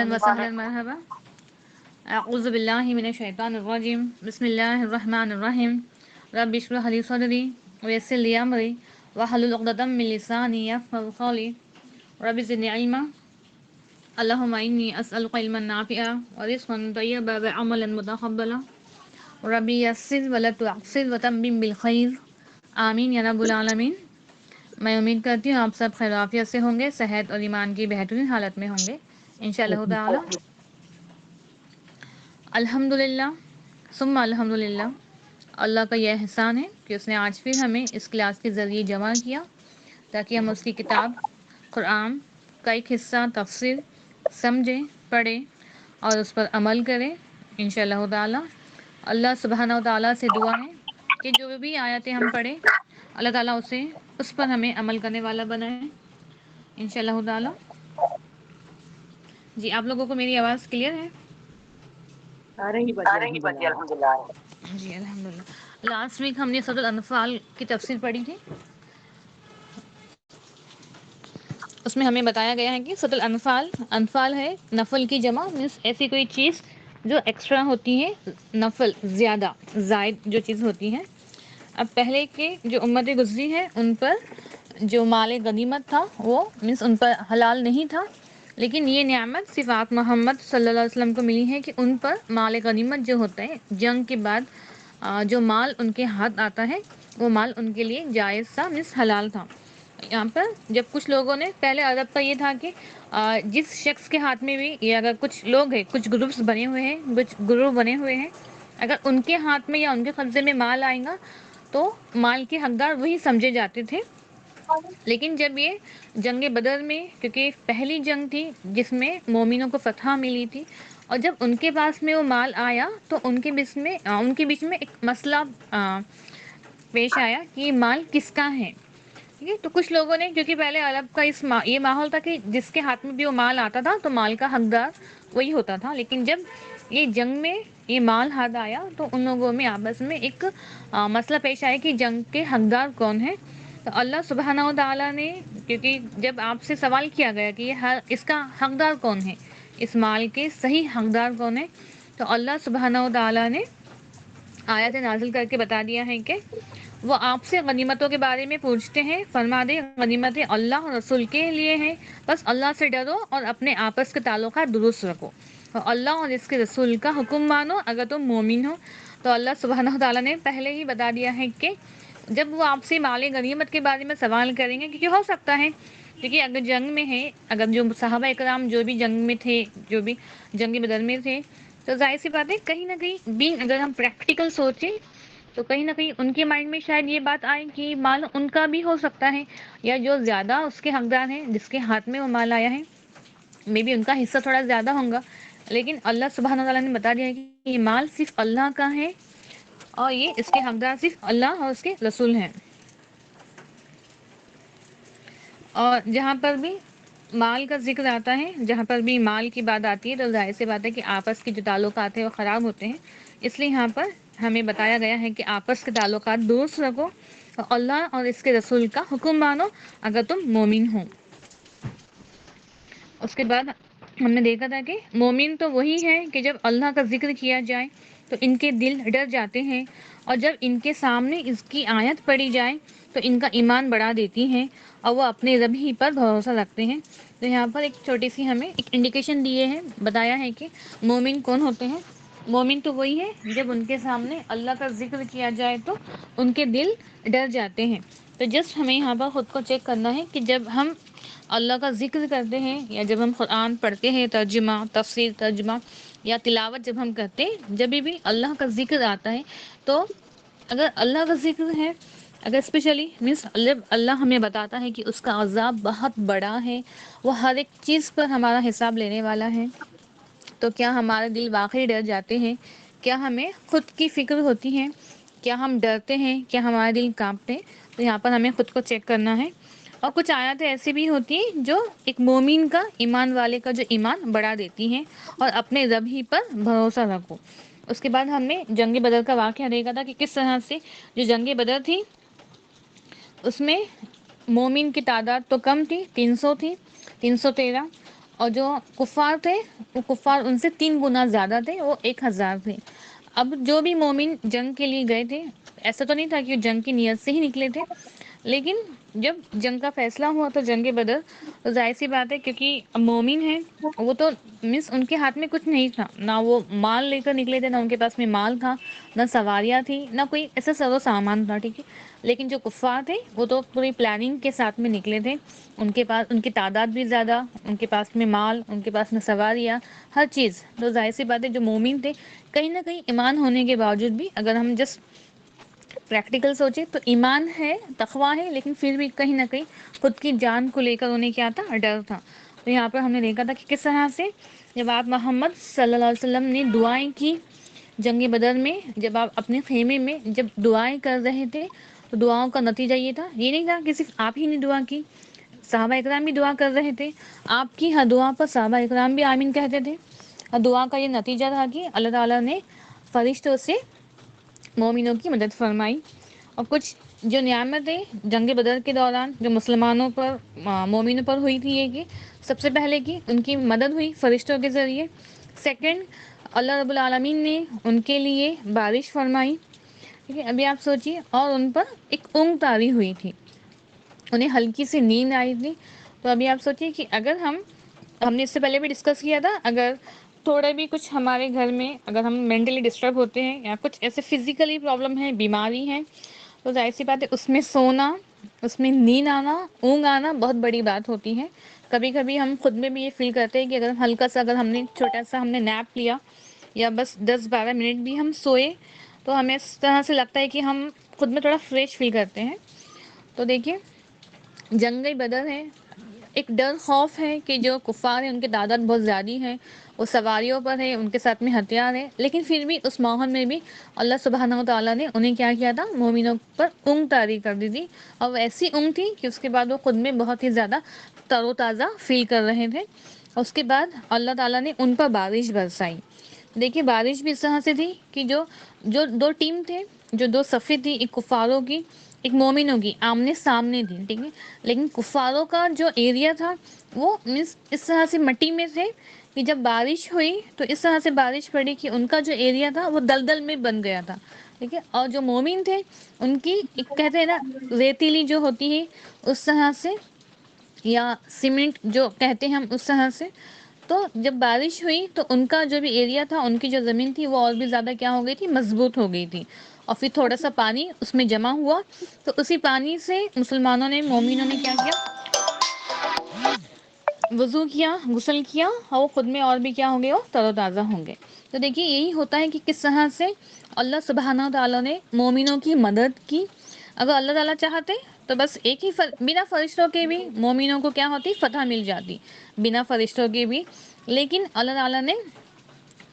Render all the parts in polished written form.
اهلا وسهلا مرحبا. اعوذ باللہ من الشیطان الرجیم. بسم اللہ الرحمن الرحیم. رب اشرح لي صدری ویسر لي امری واحلل عقدۃ من لسانی یفقهوا قولی. رب زدنی علما. اللهم انی اسألک علما نافعا ورزقا طیبا وعملا متقبلا. ربی یسر ولا تعسر وتمم بالخیر. آمین یا رب العالمین. میں امید کرتی ہوں آپ سب خیر و عافیت سے ہوں گے، صحت اور ایمان کی بہترین حالت میں ہوں گے انشاءاللہ تعالی. الحمدللہ ثم الحمدللہ. اللہ کا یہ احسان ہے کہ اس نے آج پھر ہمیں اس کلاس کے ذریعے جمع کیا تاکہ ہم اس کی کتاب قرآن کا ایک حصہ تفسیر سمجھیں، پڑھیں اور اس پر عمل کریں انشاءاللہ تعالی. اللہ سبحانہ و تعالیٰ سے دعا ہے کہ جو بھی آیتیں ہم پڑھیں اللہ تعالیٰ اس پر ہمیں عمل کرنے والا بنائے انشاءاللہ تعالی. جی آپ لوگوں کو میری آواز کلیئر ہے؟ آ رہی بات الحمدللہ. جی الحمدللہ. لاسٹ ویک ہم نے سورۃ الانفال کی تفسیر پڑھی تھی. اس میں ہمیں بتایا گیا ہے کہ سورۃ الانفال، انفال ہے نفل کی جمع، مینس ایسی کوئی چیز جو ایکسٹرا ہوتی ہے، نفل زیادہ زائد جو چیز ہوتی ہے. اب پہلے کے جو امتیں گزری ہیں ان پر جو مال غنیمت تھا وہ مینس ان پر حلال نہیں تھا، لیکن یہ نعمت صرف آپ محمد صلی اللہ علیہ وسلم کو ملی ہے کہ ان پر مال غنیمت جو ہوتا ہے جنگ کے بعد جو مال ان کے ہاتھ آتا ہے وہ مال ان کے لیے جائز تھا، مینس حلال تھا. یہاں پر جب کچھ لوگوں نے پہلے عرب کا یہ تھا کہ جس شخص کے ہاتھ میں بھی یا اگر کچھ لوگ ہیں، کچھ گروپس بنے ہوئے ہیں، کچھ گروہ بنے ہوئے ہیں، اگر ان کے ہاتھ میں یا ان کے قبضے میں مال آئے گا تو مال کے حقدار وہی سمجھے جاتے تھے. لیکن جب یہ جنگ بدر میں، کیونکہ پہلی جنگ تھی جس میں مومنوں کو فتح ملی تھی، اور جب ان کے پاس میں وہ مال آیا تو ان کے بیچ میں ایک مسئلہ پیش آیا کہ یہ مال کس کا ہے. ٹھیک ہے، تو کچھ لوگوں نے، کیونکہ پہلے عرب کا یہ ماحول تھا کہ جس کے ہاتھ میں بھی وہ مال آتا تھا تو مال کا حقدار وہی ہوتا تھا، لیکن جب یہ جنگ میں یہ مال ہاتھ آیا تو ان لوگوں میں آپس میں ایک مسئلہ پیش آیا کہ جنگ کے حقدار کون ہے. تو اللہ سبحانہ و تعالیٰ نے، کیونکہ جب آپ سے سوال کیا گیا کہ اس کا حقدار کون ہے، اس مال کے صحیح حقدار کون ہے، تو اللہ سبحانہ و تعالیٰ نے آیت نازل کر کے بتا دیا ہے کہ وہ آپ سے غنیمتوں کے بارے میں پوچھتے ہیں، فرما دے غنیمتیں اللہ اور رسول کے لیے ہیں، بس اللہ سے ڈرو اور اپنے آپس کے تعلقات درست رکھو اور اللہ اور اس کے رسول کا حکم مانو اگر تم مومن ہو. تو اللہ سبحانہ تعالیٰ نے پہلے ہی بتا دیا ہے کہ جب وہ آپ سے مال غنیمت کے بارے میں سوال کریں گے، کیونکہ ہو سکتا ہے کیونکہ اگر جنگ میں ہے، اگر جو صحابہ اکرام جو بھی جنگ میں تھے، جو بھی جنگ بدر میں تھے، تو ظاہر سی بات ہے کہیں نہ کہیں بھی اگر ہم پریکٹیکل سوچیں تو کہیں نہ کہیں ان کے مائنڈ میں شاید یہ بات آئے کہ مال ان کا بھی ہو سکتا ہے، یا جو زیادہ اس کے حقدار ہیں جس کے ہاتھ میں وہ مال آیا ہے میں بھی ان کا حصہ تھوڑا زیادہ ہوگا. لیکن اللہ سبحانہ تعالیٰ نے بتا دیا ہے کہ یہ مال صرف اللہ کا ہے اور یہ اس کے حقدار صرف اللہ اور اس کے رسول ہیں. اور جہاں پر بھی مال کا ذکر آتا ہے، جہاں پر بھی مال کی بات آتی ہے تو ظاہر سی بات ہے کہ آپس کے جو تعلقات ہیں وہ خراب ہوتے ہیں. اس لیے یہاں پر ہمیں بتایا گیا ہے کہ آپس کے تعلقات درست رکھو اور اللہ اور اس کے رسول کا حکم مانو اگر تم مومن ہو. اس کے بعد ہم نے دیکھا تھا کہ مومن تو وہی ہے کہ جب اللہ کا ذکر کیا جائے تو ان کے دل ڈر جاتے ہیں، اور جب ان کے سامنے اس کی آیت پڑھی جائے تو ان کا ایمان بڑھا دیتی ہیں اور وہ اپنے رب ہی پر بھروسہ رکھتے ہیں. تو یہاں پر ایک چھوٹی سی ہمیں ایک انڈیکیشن دیے ہیں، بتایا ہے کہ مومن کون ہوتے ہیں. مومن تو وہی ہے جب ان کے سامنے اللہ کا ذکر کیا جائے تو ان کے دل ڈر جاتے ہیں. تو جسٹ ہمیں یہاں پر خود کو چیک کرنا ہے کہ جب ہم اللہ کا ذکر کرتے ہیں یا جب ہم قرآن پڑھتے ہیں، ترجمہ تفسیر ترجمہ یا تلاوت جب ہم کرتے ہیں، جب بھی اللہ کا ذکر آتا ہے تو اگر اللہ کا ذکر ہے، اگر اسپیشلی مینس جب اللہ ہمیں بتاتا ہے کہ اس کا عذاب بہت بڑا ہے، وہ ہر ایک چیز پر ہمارا حساب لینے والا ہے، تو کیا ہمارے دل واقعی ڈر جاتے ہیں؟ کیا ہمیں خود کی فکر ہوتی ہے؟ کیا ہم ڈرتے ہیں؟ کیا ہمارے دل کانپتے ہیں؟ تو یہاں پر ہمیں خود کو چیک کرنا ہے. اور کچھ آیتیں ایسی بھی ہوتی ہیں جو ایک مومن کا، ایمان والے کا جو ایمان بڑھا دیتی ہیں، اور اپنے رب ہی پر بھروسہ رکھو. اس کے بعد ہم نے جنگ بدر کا واقعہ دیکھا تھا کہ کس طرح سے جو جنگ بدر تھی اس میں مومن کی تعداد تو کم تھی، 300 تھی، 313، اور جو کفار تھے وہ کفار ان سے 3 گنا زیادہ تھے، وہ 1000 تھے۔ اب جو بھی مومن جنگ کے لیے گئے تھے، ایسا تو نہیں تھا کہ وہ جنگ کی نیت سے ہی نکلے تھے، لیکن جب جنگ کا فیصلہ ہوا تو جنگ بدر، تو ظاہر سی بات ہے کیونکہ مومن ہیں وہ تو مس ان کے ہاتھ میں کچھ نہیں تھا، نہ وہ مال لے کر نکلے تھے، نہ ان کے پاس میں مال تھا، نہ سواریاں تھی، نہ کوئی ایسا سارا سامان تھا، ٹھیک ہے۔ لیکن جو کفار تھے وہ تو پوری پلاننگ کے ساتھ میں نکلے تھے، ان کے پاس ان کی تعداد بھی زیادہ، ان کے پاس میں مال، ان کے پاس میں سواریاں، ہر چیز۔ تو ظاہر سی بات ہے جو مومن تھے کہیں نہ کہیں ایمان ہونے کے باوجود بھی، اگر ہم جسٹ پریکٹیکل سوچے تو ایمان ہے، تقویٰ ہے، لیکن پھر بھی کہیں نہ کہیں خود کی جان کو لے کر انہیں کیا تھا، ڈر تھا۔ تو یہاں پر ہم نے دیکھا تھا کہ کس طرح سے جب آپ محمد صلی اللہ علیہ وسلم نے دعائیں کی جنگ بدر میں، جب آپ اپنے خیمے میں جب دعائیں کر رہے تھے تو دعاؤں کا نتیجہ یہ تھا، یہ نہیں تھا کہ صرف آپ ہی نے دعا کی، صحابہ اکرام بھی دعا کر رہے تھے، آپ کی ہر دعا پر صحابہ اکرام بھی آمین کہتے تھے، اور دعا کا یہ نتیجہ تھا کہ اللہ تعالیٰ نے فرشتوں سے مومنوں کی مدد فرمائی۔ اور کچھ جو نعمتیں جنگ بدر کے دوران جو مسلمانوں پر مومنوں پر ہوئی تھی، یہ کہ سب سے پہلے کہ ان کی مدد ہوئی فرشتوں کے ذریعے، سیکنڈ اللہ رب العالمین نے ان کے لیے بارش فرمائی، ٹھیک ہے۔ ابھی آپ سوچیے، اور ان پر ایک اونگ طاری ہوئی تھی، انہیں ہلکی سی نیند آئی تھی۔ تو ابھی آپ سوچیے کہ اگر ہم نے اس سے پہلے بھی ڈسکس کیا تھا، اگر تھوڑا بھی کچھ ہمارے گھر میں اگر ہم مینٹلی ڈسٹرب ہوتے ہیں یا کچھ ایسے فزیکلی پرابلم ہے، بیماری ہے، تو ظاہر سی بات ہے اس میں سونا، اس میں نیند آنا، اونگ آنا بہت بڑی بات ہوتی ہے۔ کبھی کبھی ہم خود میں بھی یہ فیل کرتے ہیں کہ اگر ہلکا سا اگر ہم نے چھوٹا سا ہم نے نیپ لیا یا بس 10-12 منٹ بھی ہم سوئے تو ہمیں اس طرح سے لگتا ہے کہ ہم خود میں تھوڑا فریش فیل کرتے ہیں۔ تو دیکھیے جنگ بدر ہے، ایک ڈر خوف ہے کہ جو کفار ہیں ان کی تعداد بہت زیادہ ہے، وہ سواریوں پر ہے، ان کے ساتھ میں ہتھیار ہے، لیکن پھر بھی اس ماحول میں بھی اللہ سبحانہ و تعالیٰ نے انہیں کیا کیا تھا، مومنوں پر اونگ طاری کر دی تھی، اور وہ ایسی اونگ تھی کہ اس کے بعد وہ خود میں بہت ہی زیادہ تر و تازہ فیل کر رہے تھے۔ اس کے بعد اللہ تعالیٰ نے ان پر بارش برسائی۔ دیکھیے بارش بھی اس طرح سے تھی کہ جو جو دو ٹیم تھے، جو دو صفیں تھی، ایک کفاروں کی ایک مومنوں کی، آمنے سامنے تھی، ٹھیک ہے، لیکن کفاروں کا جو ایریا تھا وہ اس طرح سے مٹی میں تھے کہ جب بارش ہوئی تو اس طرح سے بارش پڑی کہ ان کا جو ایریا تھا وہ دلدل میں بن گیا تھا، ٹھیک ہے، اور جو مومن تھے ان کی ایک کہتے ہیں نا ریتیلی جو ہوتی ہے اس طرح سے، یا سیمنٹ جو کہتے ہیں ہم اس طرح سے، تو جب بارش ہوئی تو ان کا جو بھی ایریا تھا، ان کی جو زمین تھی وہ اور بھی زیادہ کیا ہو گئی تھی، مضبوط ہو گئی تھی، اور پھر تھوڑا سا پانی اس میں جمع ہوا تو اسی پانی سے مسلمانوں نے مومنوں نے کیا کیا، وضو کیا، غسل کیا، اور وہ خود میں اور بھی کیا ہوں گے، وہ تر و تازہ ہوں گے۔ تو دیکھیے یہی ہوتا ہے کہ کس طرح سے اللہ سبحانہ و تعالیٰ نے مومنوں کی مدد کی۔ اگر اللہ تعالیٰ چاہتے تو بس ایک ہی بنا فرشتوں کے بھی مومنوں کو کیا ہوتی، فتح مل جاتی، بنا فرشتوں کے بھی، لیکن اللہ تعالیٰ نے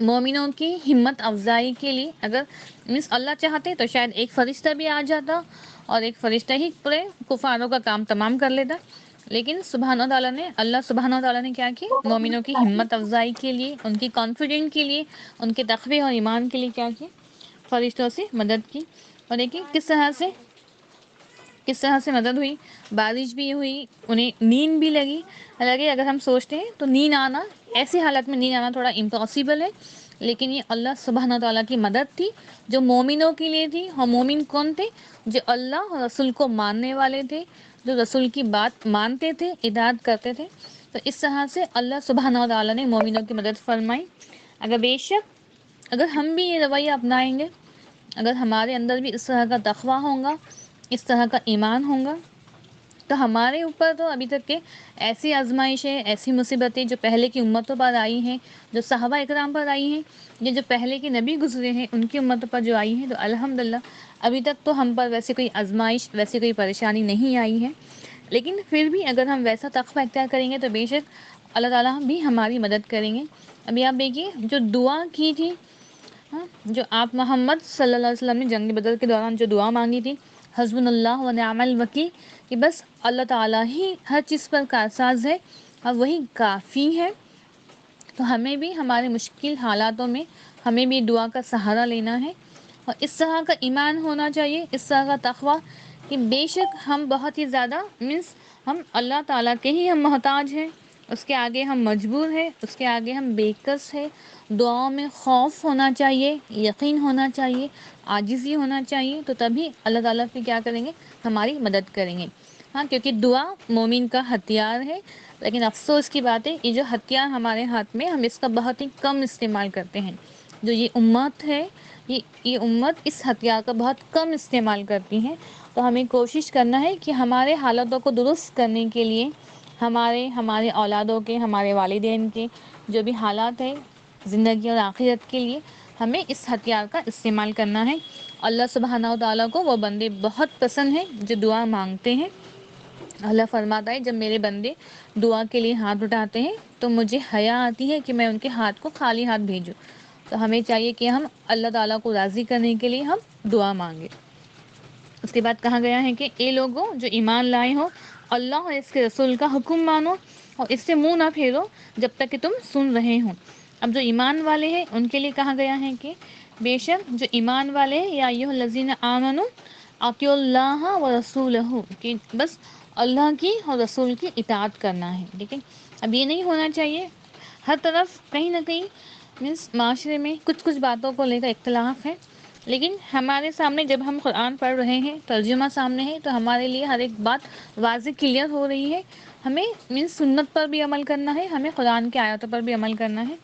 مومنوں کی ہمت افزائی کے لیے اگر اللہ چاہتے تو شاید ایک فرشتہ بھی آ جاتا اور ایک فرشتہ ہی پورے کفاروں کا کام تمام کر لیتا، لیکن سبحانہ تعالیٰ نے اللہ سبحانہ تعالیٰ نے کیا کی، مومنوں کی ہمت افزائی کے لیے، ان کی کانفیڈنٹ کے لیے، ان کے تقوی اور ایمان کے لیے کیا کی، فرشتوں سے مدد کی۔ اور دیکھیے کس طرح سے مدد ہوئی، بارش بھی ہوئی، انہیں نیند بھی لگی۔ حالانکہ اگر ہم سوچتے ہیں تو نیند آنا، ایسی حالت میں نیند آنا تھوڑا امپاسبل ہے، لیکن یہ اللہ سبحانہ تعالیٰ کی مدد تھی جو مومنوں کے لیے تھی۔ اور مومن کون تھے؟ جو اللہ اور رسول کو ماننے والے تھے، جو رسول کی بات مانتے تھے، اطاعت کرتے تھے۔ تو اس طرح سے اللہ سبحانہ تعالیٰ نے مومنوں کی مدد فرمائی۔ اگر بے شک اگر ہم بھی یہ رویہ اپنائیں گے، اگر ہمارے اندر بھی اس طرح کا تقویٰ ہوگا، اس طرح کا ایمان ہوگا، تو ہمارے اوپر تو ابھی تک کے ایسی آزمائشیں، ایسی مصیبتیں جو پہلے کی امتوں پر آئی ہیں، جو صحابہ اکرام پر آئی ہیں، یا جو پہلے کے نبی گزرے ہیں ان کی امتوں پر جو آئی ہیں، تو الحمدللہ ابھی تک تو ہم پر ویسے کوئی آزمائش، ویسے کوئی پریشانی نہیں آئی ہے۔ لیکن پھر بھی اگر ہم ویسا تقویٰ اختیار کریں گے تو بے شک اللہ تعالیٰ بھی ہماری مدد کریں گے۔ ابھی آپ دیکھیے جو دعا کی تھی، جو آپ محمد صلی اللہ علیہ وسلم نے جنگ بدر کے دوران جو دعا مانگی تھی، حسبنا اللہ و نعم الوکیل، کہ بس اللہ تعالیٰ ہی ہر چیز پر کارساز ہے اور وہی کافی ہے، تو ہمیں بھی ہمارے مشکل حالاتوں میں ہمیں بھی دعا کا سہارا لینا ہے، اور اس طرح کا ایمان ہونا چاہیے، اس طرح کا تقویٰ کہ بے شک ہم بہت ہی زیادہ ہم اللہ تعالیٰ کے ہی ہم محتاج ہیں، اس کے آگے ہم مجبور ہیں، اس کے آگے ہم بےکس ہے۔ دعاؤں میں خوف ہونا چاہیے، یقین ہونا چاہیے، عاجزی ہونا چاہیے، تو تبھی اللہ تعالیٰ پھر کیا کریں گے، ہماری مدد کریں گے۔ ہاں، کیونکہ دعا مومن کا ہتھیار ہے، لیکن افسوس کی بات ہے یہ جو ہتھیار ہمارے ہاتھ میں، ہم اس کا بہت ہی کم استعمال کرتے ہیں۔ جو یہ امت ہے، یہ امت اس ہتھیار کا بہت کم استعمال کرتی ہے۔ تو ہمیں کوشش کرنا ہے کہ ہمارے حالتوں کو درست کرنے کے لیے، ہمارے اولادوں کے، ہمارے والدین کے جو بھی حالات ہیں زندگی اور آخرت کے لیے، ہمیں اس ہتھیار کا استعمال کرنا ہے۔ اللہ سبحانہ و تعالیٰ کو وہ بندے بہت پسند ہیں جو دعا مانگتے ہیں۔ اللہ فرماتا ہے جب میرے بندے دعا کے لیے ہاتھ اٹھاتے ہیں تو مجھے حیا آتی ہے کہ میں ان کے ہاتھ کو خالی ہاتھ بھیجوں۔ تو ہمیں چاہیے کہ ہم اللہ تعالیٰ کو راضی کرنے کے لیے ہم دعا مانگیں۔ اس کے بعد کہا گیا ہے کہ اے لوگوں جو ایمان لائے ہو، اللہ اور اس کے رسول کا حکم مانو اور اس سے منہ نہ پھیرو جب تک کہ تم سن رہے ہو۔ اب جو ایمان والے ہیں ان کے لیے کہا گیا ہے کہ بے شک جو ایمان والے ہیں، یا ایھا الذین آمنوا اطیعوا اللہ و رسولہ، کہ بس اللہ کی اور رسول کی اطاعت کرنا ہے۔ ٹھیک ہے، اب یہ نہیں ہونا چاہیے ہر طرف کہیں نہ کہیں مینس معاشرے میں کچھ باتوں کو لے کر اختلاف ہے، لیکن ہمارے سامنے جب ہم قرآن پڑھ رہے ہیں، ترجمہ سامنے ہے، تو ہمارے لیے ہر ایک بات واضح کلیئر ہو رہی ہے۔ ہمیں مینس سنت پر بھی عمل کرنا ہے، ہمیں قرآن کی آیاتوں پر بھی عمل کرنا ہے،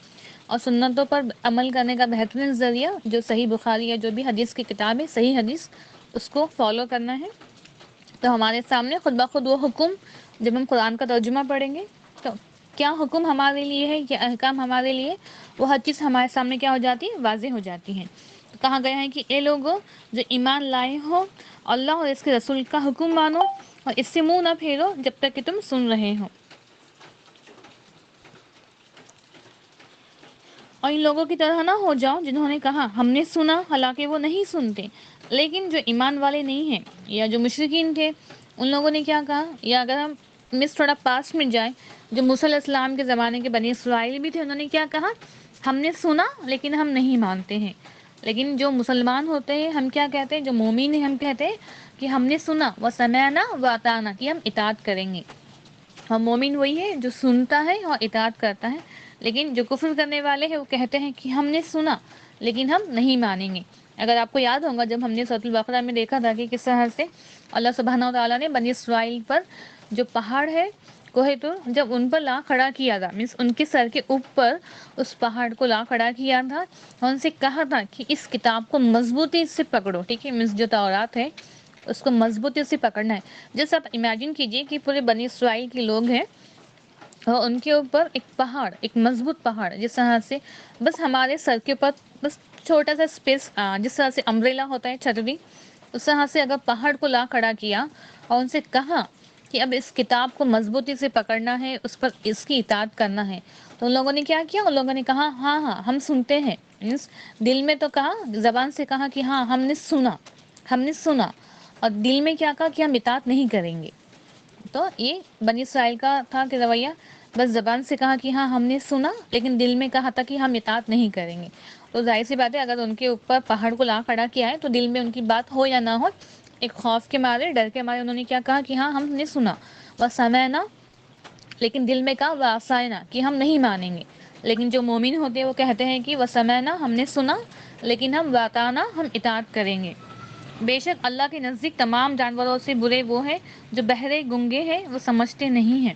اور سنتوں پر عمل کرنے کا بہترین ذریعہ جو صحیح بخاری ہے، جو بھی حدیث کی کتاب ہے، صحیح حدیث، اس کو فالو کرنا ہے۔ تو ہمارے سامنے خود بخود وہ حکم، جب ہم قرآن کا ترجمہ پڑھیں گے تو کیا حکم ہمارے لیے ہے، کیا احکام ہمارے لیے، وہ ہر چیز ہمارے سامنے کیا ہو جاتی ہے، واضح ہو جاتی ہے۔ تو کہا گیا ہے کہ اے لوگوں جو ایمان لائے ہو، اللہ اور اس کے رسول کا حکم مانو اور اس سے منہ نہ پھیرو جب تک کہ تم سن رہے ہو۔ اور ان لوگوں کی طرح نہ ہو جاؤ جنہوں نے کہا ہم نے سنا، حالانکہ وہ نہیں سنتے۔ لیکن جو ایمان والے نہیں ہیں یا جو مشرکین تھے، ان لوگوں نے کیا کہا، یا اگر ہم تھوڑا پاس میں جائیں، جو موسیٰ علیہ السلام کے زمانے کے بنی اسرائیل بھی تھے، انہوں نے کیا کہا، ہم نے سنا لیکن ہم نہیں مانتے ہیں۔ لیکن جو مسلمان ہوتے ہیں ہم کیا کہتے ہیں، جو مومن ہیں ہم کہتے ہیں کہ ہم نے سنا وسمعنا واطعنا، کہ ہم اطاعت کریں گے۔ اور مومن وہی ہے جو سنتا ہے اور اطاعت کرتا ہے، لیکن جو کفر کرنے والے ہیں وہ کہتے ہیں کہ ہم نے سنا لیکن ہم نہیں مانیں گے۔ اگر آپ کو یاد ہوگا جب ہم نے سورۃ البقرہ میں دیکھا تھا کہ کس طرح سے اللہ سبحانہ و تعالیٰ نے بنی اسرائیل پر جو پہاڑ ہے کوہ طور، جب ان پر لا کھڑا کیا تھا، مینس ان کے سر کے اوپر اس پہاڑ کو لا کھڑا کیا تھا اور ان سے کہا تھا کہ اس کتاب کو مضبوطی سے پکڑو، ٹھیک ہے، مینس جو تورات ہے اس کو مضبوطی سے پکڑنا ہے۔ جیسے آپ امیجن کیجئے کہ پورے بنی اسرائیل کے لوگ ہیں اور ان کے اوپر ایک پہاڑ، ایک مضبوط پہاڑ، جس طرح سے بس ہمارے سر کے اوپر بس چھوٹا سا اسپیس، جس طرح سے امبریلا ہوتا ہے، چھتری، اس طرح سے اگر پہاڑ کو لا کھڑا کیا اور ان سے کہا کہ اب اس کتاب کو مضبوطی سے پکڑنا ہے، اس پر اس کی اطاعت کرنا ہے، تو ان لوگوں نے کیا کیا، ان لوگوں نے کہا ہاں ہاں ہم سنتے ہیں، مینس دل میں تو کہا، زبان سے کہا کہ ہاں ہم نے سنا، ہم نے سنا، اور دل میں کیا کہا کہ ہم اطاعت نہیں کریں گے۔ تو یہ بنی اسرائیل کا تھا کہ رویہ، بس زبان سے کہا کہ ہاں ہم نے سنا، لیکن دل میں کہا تھا کہ ہم اطاعت نہیں کریں گے۔ تو ظاہر سی بات ہے اگر ان کے اوپر پہاڑ کو لا کھڑا کیا ہے تو دل میں ان کی بات ہو یا نہ ہو، ایک خوف کے مارے، ڈر کے مارے انہوں نے کیا کہا کہ ہاں ہم نے سنا وسمعنا، لیکن دل میں کہا وعصینا، کہ ہم نہیں مانیں گے۔ لیکن جو مومن ہوتے ہیں وہ کہتے ہیں کہ وسمعنا، ہم نے سنا، لیکن ہم واطعنا، ہم اطاعت کریں گے۔ بے شک اللہ کے نزدیک تمام جانوروں سے برے وہ ہیں جو بہرے گنگے ہیں، وہ سمجھتے نہیں ہیں۔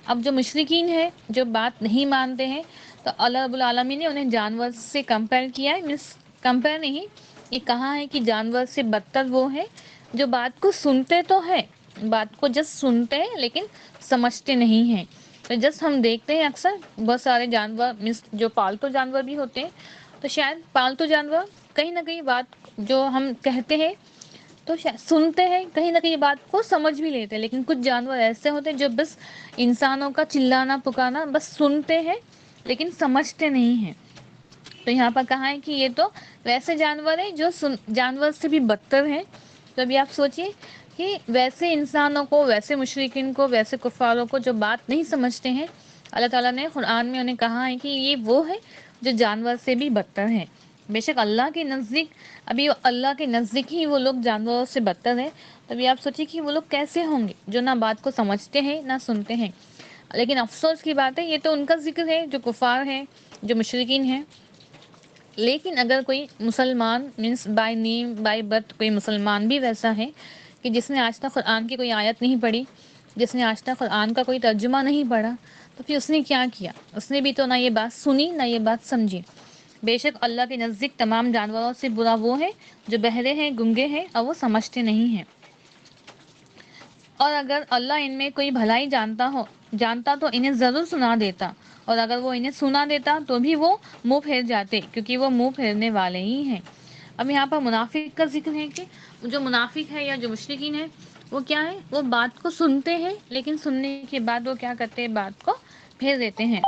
اب جو مشرکین ہیں جو بات نہیں مانتے ہیں، تو اللہ رب العالمین نے انہیں جانور سے کمپیئر کیا ہے، مینس کمپیئر نہیں، یہ کہا ہے کہ جانور سے بدتر وہ ہے جو بات کو سنتے تو ہے، بات کو جس سنتے ہیں لیکن سمجھتے نہیں ہیں۔ تو جس ہم دیکھتے ہیں اکثر بہت سارے جانور، مینس جو پالتو جانور بھی ہوتے ہیں، تو شاید پالتو جانور کہیں نہ کہیں بات جو ہم کہتے ہیں تو سنتے ہیں، کہیں نہ کہیں بات کو سمجھ بھی لیتے ہیں، لیکن کچھ جانور ایسے ہوتے ہیں جو بس انسانوں کا چلانا پکانا بس سنتے ہیں لیکن سمجھتے نہیں ہیں۔ تو یہاں پر کہا ہے کہ یہ تو ویسے جانور ہیں جو جانور سے بھی بدتر ہیں۔ تو ابھی آپ سوچئے کہ ویسے انسانوں کو، ویسے مشرکین کو، ویسے کفاروں کو جو بات نہیں سمجھتے ہیں، اللہ تعالیٰ نے قرآن میں انہیں کہا ہے کہ یہ وہ ہے جو جانور سے بھی بدتر ہیں۔ بے شک اللہ کے نزدیک، ابھی اللہ کے نزدیک ہی وہ لوگ جانوروں سے بدتر ہیں، تبھی آپ سوچیں کہ وہ لوگ کیسے ہوں گے جو نہ بات کو سمجھتے ہیں نہ سنتے ہیں۔ لیکن افسوس کی بات ہے یہ تو ان کا ذکر ہے جو کفار ہیں، جو مشرکین ہیں. لیکن اگر کوئی مسلمان means by name by birth کوئی مسلمان بھی ویسا ہے کہ جس نے آج تک قرآن کی کوئی آیت نہیں پڑھی، جس نے آج تک قرآن کا کوئی ترجمہ نہیں پڑھا، تو پھر اس نے کیا کیا؟ اس نے بھی تو نہ یہ بات سنی نہ یہ بات سمجھی. بے شک اللہ کے نزدیک تمام جانوروں سے برا وہ ہے جو بہرے ہیں، گنگے ہیں اور وہ سمجھتے نہیں ہیں. اور اگر اللہ ان میں کوئی بھلائی جانتا تو انہیں ضرور سنا دیتا، اور اگر وہ انہیں سنا دیتا تو بھی وہ منہ پھیر جاتے، کیونکہ وہ منہ پھیرنے والے ہی ہیں. اب یہاں پر منافق کا ذکر ہے کہ جو منافق ہے یا جو مشرکین ہے وہ کیا ہے؟ وہ بات کو سنتے ہیں لیکن سننے کے بعد وہ کیا کرتے ہیں؟ بات کو پھیر دیتے ہیں.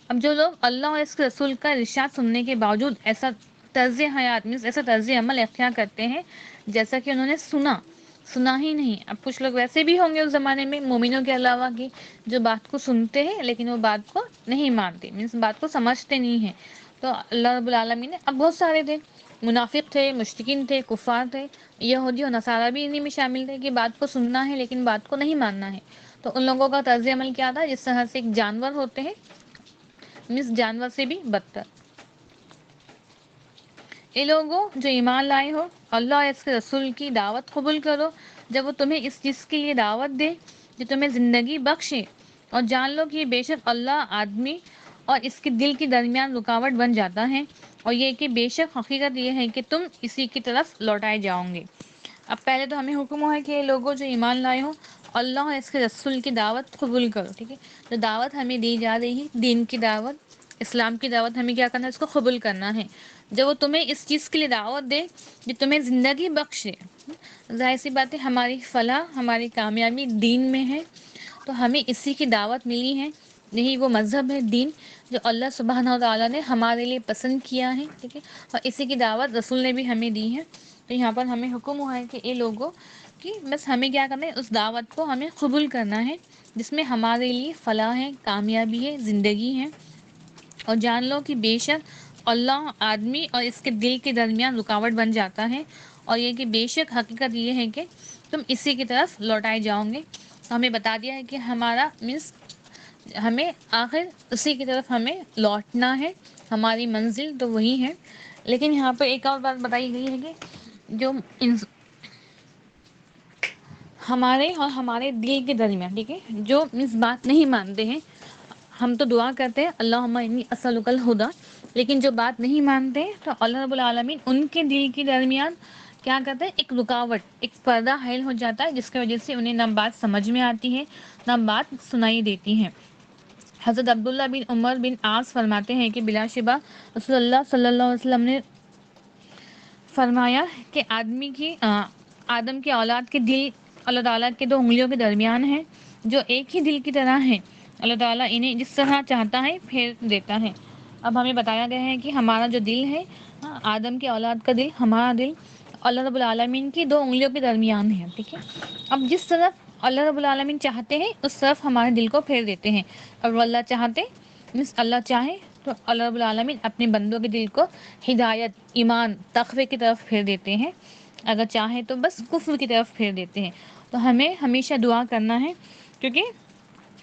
اب جو لوگ اللہ اور اس کے رسول کا ارشاد سننے کے باوجود ایسا طرز حیات مینس ایسا طرز عمل اختیار کرتے ہیں جیسا کہ انہوں نے سنا ہی نہیں. اب کچھ لوگ ویسے بھی ہوں گے اس زمانے میں مومنوں کے علاوہ کی جو بات کو سنتے ہیں لیکن وہ بات کو نہیں مانتے، مینس بات کو سمجھتے نہیں ہیں. تو اللہ رب العالمین نے اب بہت سارے تھے، منافق تھے، مشرکین تھے، کفار تھے، یہودی اور نصارہ بھی انہیں میں شامل تھے کہ بات کو سننا ہے لیکن بات کو نہیں ماننا ہے. تو ان لوگوں کا طرز عمل کیا تھا؟ جس طرح سے ایک جانور ہوتے ہیں مس جانور سے بھی بدتر. اے لوگوں جو ایمان لائے ہو، اللہ اور اس کے رسول کی دعوت قبول کرو جب وہ تمہیں اس چیز کے لیے دعوت دے جو تمہیں زندگی بخشے، اور جان لو کہ بے شک اللہ آدمی اور اس کے دل کے درمیان رکاوٹ بن جاتا ہے، اور یہ کہ بے شک حقیقت یہ ہے کہ تم اسی کی طرف لوٹائے جاؤ گے. اب پہلے تو ہمیں حکم ہوا ہے کہ لوگوں جو ایمان لائے ہو اللہ اور اس کے رسول کی دعوت قبول کرو. ٹھیک ہے، تو دعوت ہمیں دی جا رہی ہے، دین کی دعوت، اسلام کی دعوت. ہمیں کیا کرنا ہے؟ اس کو قبول کرنا ہے. جب وہ تمہیں اس چیز کے لیے دعوت دے جو تمہیں زندگی بخشے، ظاہر سی بات ہے ہماری فلاح ہماری کامیابی دین میں ہے، تو ہمیں اسی کی دعوت ملی ہے. یہی وہ مذہب ہے، دین، جو اللہ سبحانہ و تعالیٰ نے ہمارے لیے پسند کیا ہے. ٹھیک ہے، اور اسی کی دعوت رسول نے بھی ہمیں دی ہے. تو یہاں پر ہمیں حکم ہوا ہے کہ یہ لوگوں کہ بس ہمیں کیا کرنا ہے؟ اس دعوت کو ہمیں قبول کرنا ہے جس میں ہمارے لیے فلاح ہے، کامیابی ہے، زندگی ہے. اور جان لو کہ بے شک اللہ آدمی اور اس کے دل کے درمیان رکاوٹ بن جاتا ہے، اور یہ کہ بے شک حقیقت یہ ہے کہ تم اسی کی طرف لوٹائے جاؤ گے. تو ہمیں بتا دیا ہے کہ ہمارا مینس ہمیں آخر اسی کی طرف ہمیں لوٹنا ہے، ہماری منزل تو وہی ہے. لیکن یہاں پہ ایک اور بات بتائی گئی ہے کہ جو ہمارے اور ہمارے دل کے درمیان، ٹھیک ہے، جو اس بات نہیں مانتے ہیں، ہم تو دعا کرتے ہیں اللہم انی اسألک الہدی، لیکن جو بات نہیں مانتے تو اللہ رب العالمین ان کے دل کے درمیان کیا کرتے ہیں؟ ایک رکاوٹ، ایک پردہ حائل ہو جاتا ہے جس کی وجہ سے انہیں نہ بات سمجھ میں آتی ہے نہ بات سنائی دیتی ہے. حضرت عبداللہ بن عمر بن عاص فرماتے ہیں کہ بلا شبہ رسول اللہ صلی اللہ علیہ وسلم نے فرمایا کہ آدم کی اولاد کے دل اللہ تعالیٰ کے دو انگلیوں کے درمیان ہے، جو ایک ہی دل کی طرح ہے. اللہ تعالیٰ انہیں جس طرح چاہتا ہے پھیر دیتا ہے. اب ہمیں بتایا گیا ہے کہ ہمارا جو دل ہے، آدم کی اولاد کا دل، ہمارا دل اللہ رب العالمین کی دو انگلیوں کے درمیان ہے. ٹھیک ہے، اب جس طرف اللہ رب العالمین چاہتے ہیں اس طرف ہمارے دل کو پھیر دیتے ہیں، اور وہ اللہ چاہتے اللہ چاہے تو اللہ رب العالمین اپنے بندوں کے دل کو ہدایت، ایمان، تقوی کی طرف پھیر دیتے ہیں، اگر چاہیں تو بس کفر کی طرف پھیر دیتے ہیں. تو ہمیں ہمیشہ دعا کرنا ہے، کیونکہ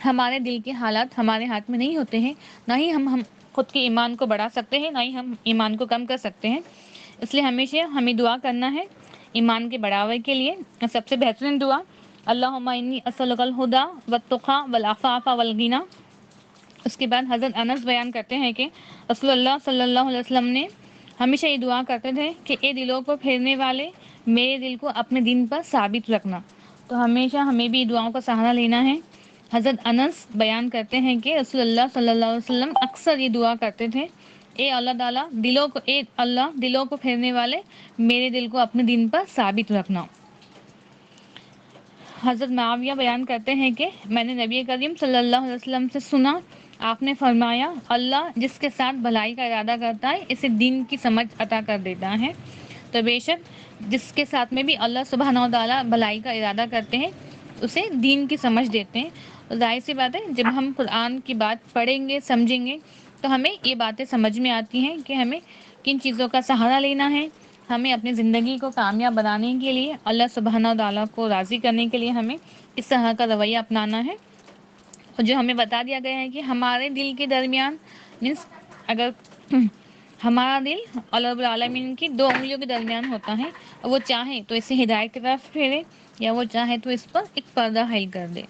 ہمارے دل کے حالات ہمارے ہاتھ میں نہیں ہوتے ہیں، نہ ہی ہم خود کے ایمان کو بڑھا سکتے ہیں، نہ ہی ہم ایمان کو کم کر سکتے ہیں. اس لیے ہمیشہ ہمیں دعا کرنا ہے ایمان کے بڑھاوے کے لیے. سب سے بہترین دعا اللہم انی اسألک الہدی والتقی والعفاف والغنی. اس کے بعد حضرت انس بیان کرتے ہیں کہ رسول اللہ صلی اللہ علیہ وسلم نے ہمیشہ یہ دعا کرتے تھے کہ اے دلوں کو پھیرنے والے، میرے دل کو اپنے دین پر ثابت رکھنا. تو ہمیشہ ہمیں بھی دعاؤں کا سہارا لینا ہے. حضرت انس بیان کرتے ہیں کہ رسول اللہ صلی اللہ علیہ وسلم اکثر یہ دعا کرتے تھے، اے اللہ تعالیٰ دلوں کو پھیرنے والے، میرے دل کو اپنے دین پر ثابت رکھنا. حضرت معاویہ بیان کرتے ہیں کہ میں نے نبی کریم صلی اللہ علیہ وسلم سے سنا، آپ نے فرمایا اللہ جس کے ساتھ بھلائی کا ارادہ کرتا ہے اسے دین کی سمجھ عطا کر دیتا ہے. تو بے شک جس کے ساتھ میں بھی اللہ سبحانہ و تعالیٰ بھلائی کا ارادہ کرتے ہیں اسے دین کی سمجھ دیتے ہیں. ظاہر سی بات ہے جب ہم قرآن کی بات پڑھیں گے، سمجھیں گے، تو ہمیں یہ باتیں سمجھ میں آتی ہیں کہ ہمیں کن چیزوں کا سہارا لینا ہے، ہمیں اپنی زندگی کو کامیاب بنانے کے لیے، اللہ سبحانہ و تعالیٰ کو راضی کرنے کے لیے ہمیں اس طرح کا رویہ اپنانا ہے۔ اور جو ہمیں بتا دیا گیا ہے کہ ہمارے دل کے درمیان مینس اگر ہمارا دل اللہ رب العالمین کی 2 انگلیوں کے درمیان ہوتا ہے، اور وہ چاہے تو اسے ہدایت کی طرف پھیرے، یا وہ چاہے تو اس پر ایک پردہ حائل کر دے۔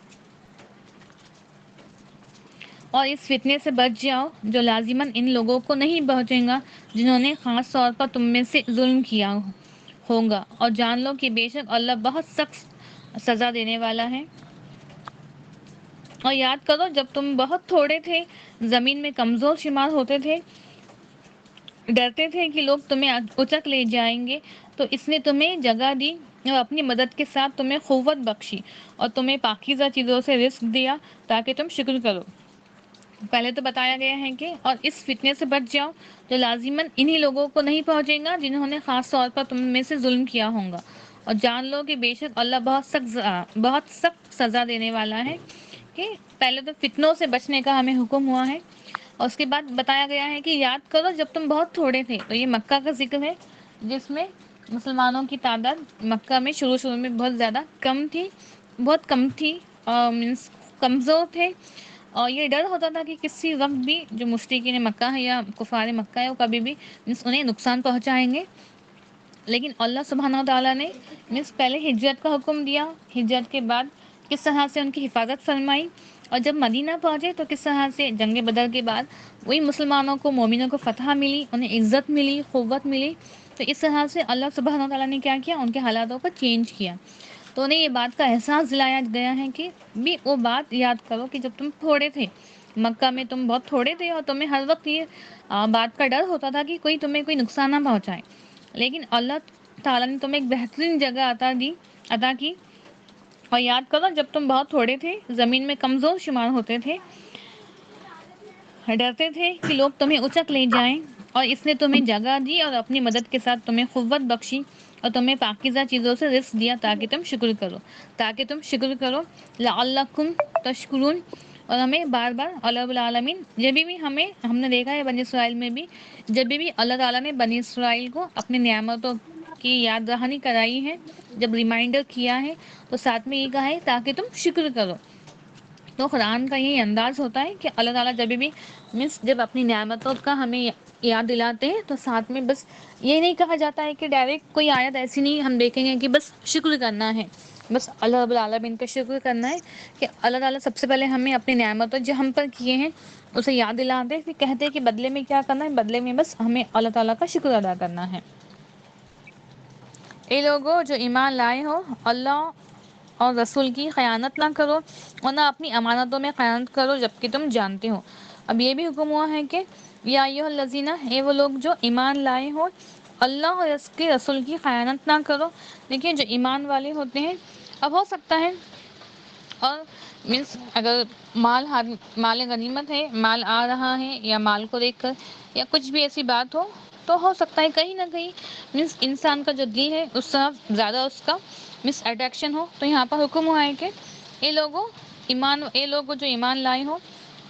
اور اس فتنے سے بچ جاؤ جو لازماً ان لوگوں کو نہیں پہنچے گا جنہوں نے خاص طور پر تم میں سے ظلم کیا ہوگا، اور جان لو کہ بے شک اللہ بہت سخت سزا دینے والا ہے۔ اور یاد کرو جب تم بہت تھوڑے تھے، زمین میں کمزور شمار ہوتے تھے، ڈرتے تھے کہ لوگ تمہیں اچک لے جائیں گے، تو اس نے تمہیں جگہ دی اور اپنی مدد کے ساتھ تمہیں قوت بخشی، اور تمہیں پاکیزہ چیزوں سے رزق دیا تاکہ تم شکر کرو۔ پہلے تو بتایا گیا ہے کہ اور اس فتنے سے بچ جاؤ جو لازماً انہی لوگوں کو نہیں پہنچے گا جنہوں نے خاص طور پر تم میں سے ظلم کیا ہوگا، اور جان لو کہ بے شک اللہ بہت سخت سزا دینے والا ہے۔ کہ پہلے تو فتنوں سے بچنے کا ہمیں حکم ہوا ہے، اور اس کے بعد بتایا گیا ہے کہ یاد کرو جب تم بہت تھوڑے تھے، تو یہ مکہ کا ذکر ہے جس میں مسلمانوں کی تعداد مکہ میں شروع میں بہت زیادہ بہت کم تھی، مینس کمزور تھے، اور یہ ڈر ہوتا تھا کہ کسی وقت بھی جو مشرکین مکہ ہے یا کفار مکہ ہے وہ کبھی بھی انہیں نقصان پہنچائیں گے۔ لیکن اللہ سبحانہ و تعالیٰ نے پہلے ہجرت کا حکم دیا، ہجرت کے بعد کس طرح سے ان کی حفاظت فرمائی، اور جب مدینہ پہنچے تو کس طرح سے جنگ بدر کے بعد وہی مسلمانوں کو، مومنوں کو فتح ملی، انہیں عزت ملی، قوت ملی۔ تو اس طرح سے اللہ سبحانہ و تعالیٰ نے کیا کیا، ان کے حالاتوں کو چینج کیا۔ تو انہیں یہ بات کا احساس دلایا گیا ہے کہ بھی وہ بات یاد کرو کہ جب تم تھوڑے تھے، مکہ میں تم بہت تھوڑے تھے، اور تمہیں ہر وقت یہ بات کا ڈر ہوتا تھا کہ تمہیں کوئی نقصان نہ پہنچائے، لیکن اللہ تعالیٰ نے تمہیں ایک بہترین جگہ عطا کی۔ اور یاد کرو جب تم بہت تھوڑے تھے، زمین میں کمزور شمار ہوتے تھے، ڈرتے تھے کہ لوگ تمہیں اچک لے جائیں، اور اس نے تمہیں جگہ دی اور اپنی مدد کے ساتھ تمہیں قوت بخشی، اور تمہیں پاکیزہ چیزوں سے رزق دیا تاکہ تم شکر کرو لعلکم تشکرون۔ اور ہمیں بار بار اللہ رب العالمین جب بھی ہم نے دیکھا ہے بنی اسرائیل میں بھی، جب بھی اللہ تعالیٰ نے بنی اسرائیل کو اپنی نعمتوں کی یاد دہانی کرائی ہے، جب ریمائنڈر کیا ہے، تو ساتھ میں یہ کہا ہے تاکہ تم شکر کرو۔ تو قرآن کا یہی انداز ہوتا ہے کہ اللہ تعالیٰ جب بھی جب اپنی نعمتوں کا ہمیں یاد دلاتے ہیں، تو ساتھ میں بس یہ نہیں کہا جاتا ہے کہ ڈائریکٹ کوئی آیت ایسی نہیں ہم دیکھیں گے کہ بس شکر کرنا ہے، بس اللہ رب العالمین کا شکر کرنا ہے، کہ اللہ تعالیٰ سب سے پہلے ہمیں اپنی نعمتوں جو ہم پر کیے ہیں اسے یاد دلاتے ہیں، پھر کہتے ہیں کہ بدلے میں کیا کرنا ہے، بدلے میں بس ہمیں اللہ تعالیٰ کا شکر ادا کرنا ہے۔ اے لوگو جو ایمان لائے ہو، اللہ اور رسول کی خیانت نہ کرو، اور نہ اپنی امانتوں میں خیانت کرو جبکہ تم جانتے ہو۔ اب یہ بھی حکم ہوا ہے کہ یا ایھا الذین، اے وہ لوگ جو ایمان لائے ہو، اللہ اور اس کے رسول کی خیانت نہ کرو۔ دیکھیے جو ایمان والے ہوتے ہیں، اب ہو سکتا ہے اور اگر مال غنیمت ہے، مال آ رہا ہے، یا مال کو دیکھ کر یا کچھ بھی ایسی بات تو ہو سکتا ہے کہیں نہ کہیں انسان کا جو دل ہے اس طرف زیادہ اس کا اٹریکشن ہو۔ تو یہاں پر حکم ہوا ہے کہ اے لوگوں جو ایمان لائے ہو،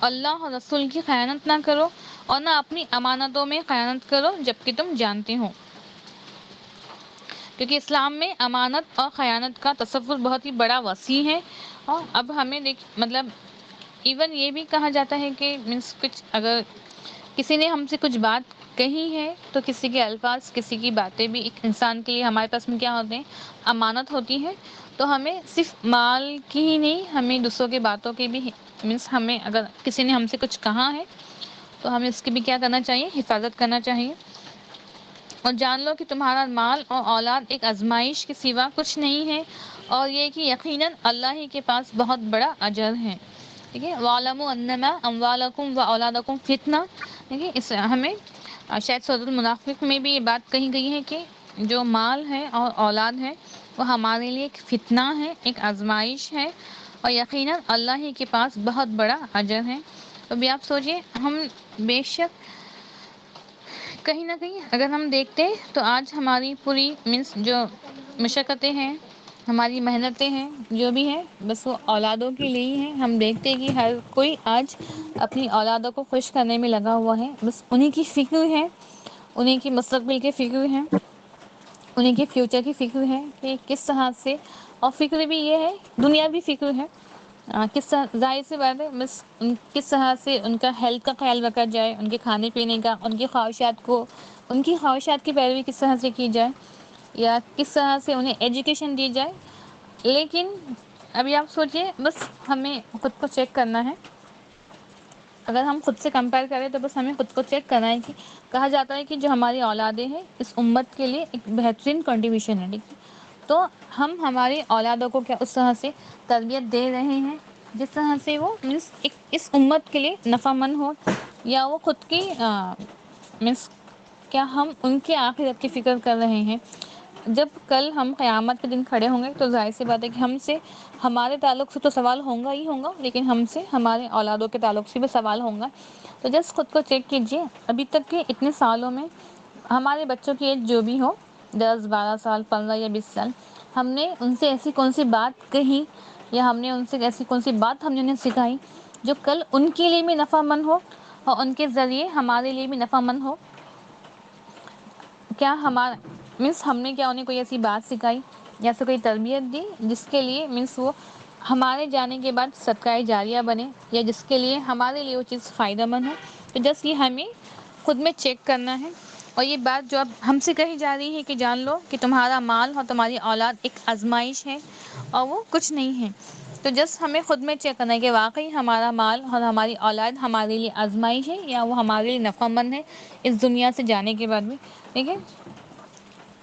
اللہ اور رسول کی خیانت نہ کرو، اور نہ اپنی امانتوں میں خیانت کرو جبکہ تم جانتے ہو۔ کیونکہ اسلام میں امانت اور خیانت کا تصور بہت ہی بڑا وسیع ہے، اور اب ہمیں ایون یہ بھی کہا جاتا ہے کہ کچھ اگر کسی نے ہم سے کچھ بات کہی ہے، تو کسی کے الفاظ، کسی کی باتیں بھی ایک انسان کے لیے ہمارے پاس میں کیا ہوتے ہیں، امانت ہوتی ہے۔ تو ہمیں صرف مال کی ہی نہیں، ہمیں دوسروں کی باتوں کی بھی ہمیں اگر کسی نے ہم سے کچھ کہا ہے تو ہمیں اس کی بھی کیا کرنا چاہیے، حفاظت کرنا چاہیے۔ اور جان لو کہ تمہارا مال اور اولاد ایک آزمائش کے سوا کچھ نہیں ہے، اور یہ کہ یقیناً اللہ ہی کے پاس بہت بڑا اجر ہے۔ ٹھیک ہے، وَاعْلَمُوا أَنَّمَا أَمْوَالُكُمْ وَأَوْلَادُكُمْ فِتْنَةٌ۔ دیکھیے اس ہمیں شاید سورۃ المنافق میں بھی یہ بات کہی گئی ہے کہ جو مال ہے اور اولاد ہے وہ ہمارے لیے ایک فتنہ ہے، ایک آزمائش ہے، اور یقیناً اللہ ہی کے پاس بہت بڑا اجر ہے۔ تو بھی آپ سوچئے، ہم بے شک کہیں نہ کہیں اگر ہم دیکھتے ہیں تو آج ہماری پوری جو مشقتیں ہیں، ہماری محنتیں ہیں، جو بھی ہیں بس وہ اولادوں کے لیے ہی ہیں۔ ہم دیکھتے ہیں کہ ہر کوئی آج اپنی اولادوں کو خوش کرنے میں لگا ہوا ہے، بس انہی کی فکر ہے، انہی کی مستقبل کی فکر ہے۔ انہیں کے فیوچر کی فکر ہے کہ کس طرح سے، اور فکر بھی یہ ہے، دنیا بھی فکر ہے، کس طرح، ظاہر سی بات ہے، بس کس طرح سے ان کا ہیلتھ کا خیال رکھا جائے، ان کے کھانے پینے کا، ان کی خواہشات کی پیروی کس طرح سے کی جائے، یا کس طرح سے انہیں ایجوکیشن دی جائے۔ لیکن ابھی آپ سوچئے، بس ہمیں خود کو چیک کرنا ہے، اگر ہم خود سے کمپیئر کریں تو بس ہمیں خود کو چیک کرنا ہے کہ کہا جاتا ہے کہ جو ہماری اولادیں ہیں اس امت کے لیے ایک بہترین کنٹریبیوشن ہے، ٹھیک ہے؟ تو ہم ہماری اولادوں کو کیا اس طرح سے تربیت دے رہے ہیں جس طرح سے وہ اس امت کے لیے نفع مند ہو، یا وہ خود کی مینس کیا ہم ان کے آخرت کی فکر کر رہے ہیں؟ جب کل ہم قیامت کے دن کھڑے ہوں گے تو ظاہر سی بات ہے کہ ہم سے، ہمارے تعلق سے تو سوال ہوگا ہی ہوگا، لیکن ہم سے ہمارے اولادوں کے تعلق سے بھی سوال ہوگا۔ تو جس خود کو چیک کیجئے، ابھی تک کے اتنے سالوں میں ہمارے بچوں کی ایج جو بھی ہو، 10 12 سال، 15 یا 20 سال، ہم نے ان سے ایسی کون سی بات کہی، یا ہم نے ان سے ایسی کون سی بات ہم نے انہیں سکھائی جو کل ان کے لیے بھی نفع مند ہو اور ان کے ذریعے ہمارے لیے بھی نفع مند ہو؟ کیا ہم نے کیا انہیں کوئی ایسی بات سکھائی یا ایسے کوئی تربیت دی جس کے لیے وہ ہمارے جانے کے بعد صدقہ جاریہ بنے، یا جس کے لیے ہمارے لیے وہ چیز فائدہ مند ہو؟ تو جس یہ ہمیں خود میں چیک کرنا ہے۔ اور یہ بات جو اب ہم سے کہی جا رہی ہے کہ جان لو کہ تمہارا مال اور تمہاری اولاد ایک آزمائش ہے اور وہ کچھ نہیں ہے، تو جس ہمیں خود میں چیک کرنا ہے کہ واقعی ہمارا مال اور ہماری اولاد ہمارے لیے آزمائش ہے یا وہ ہمارے لیے نفع مند ہے اس دنیا سے جانے کے بعد بھی، ٹھیک ہے؟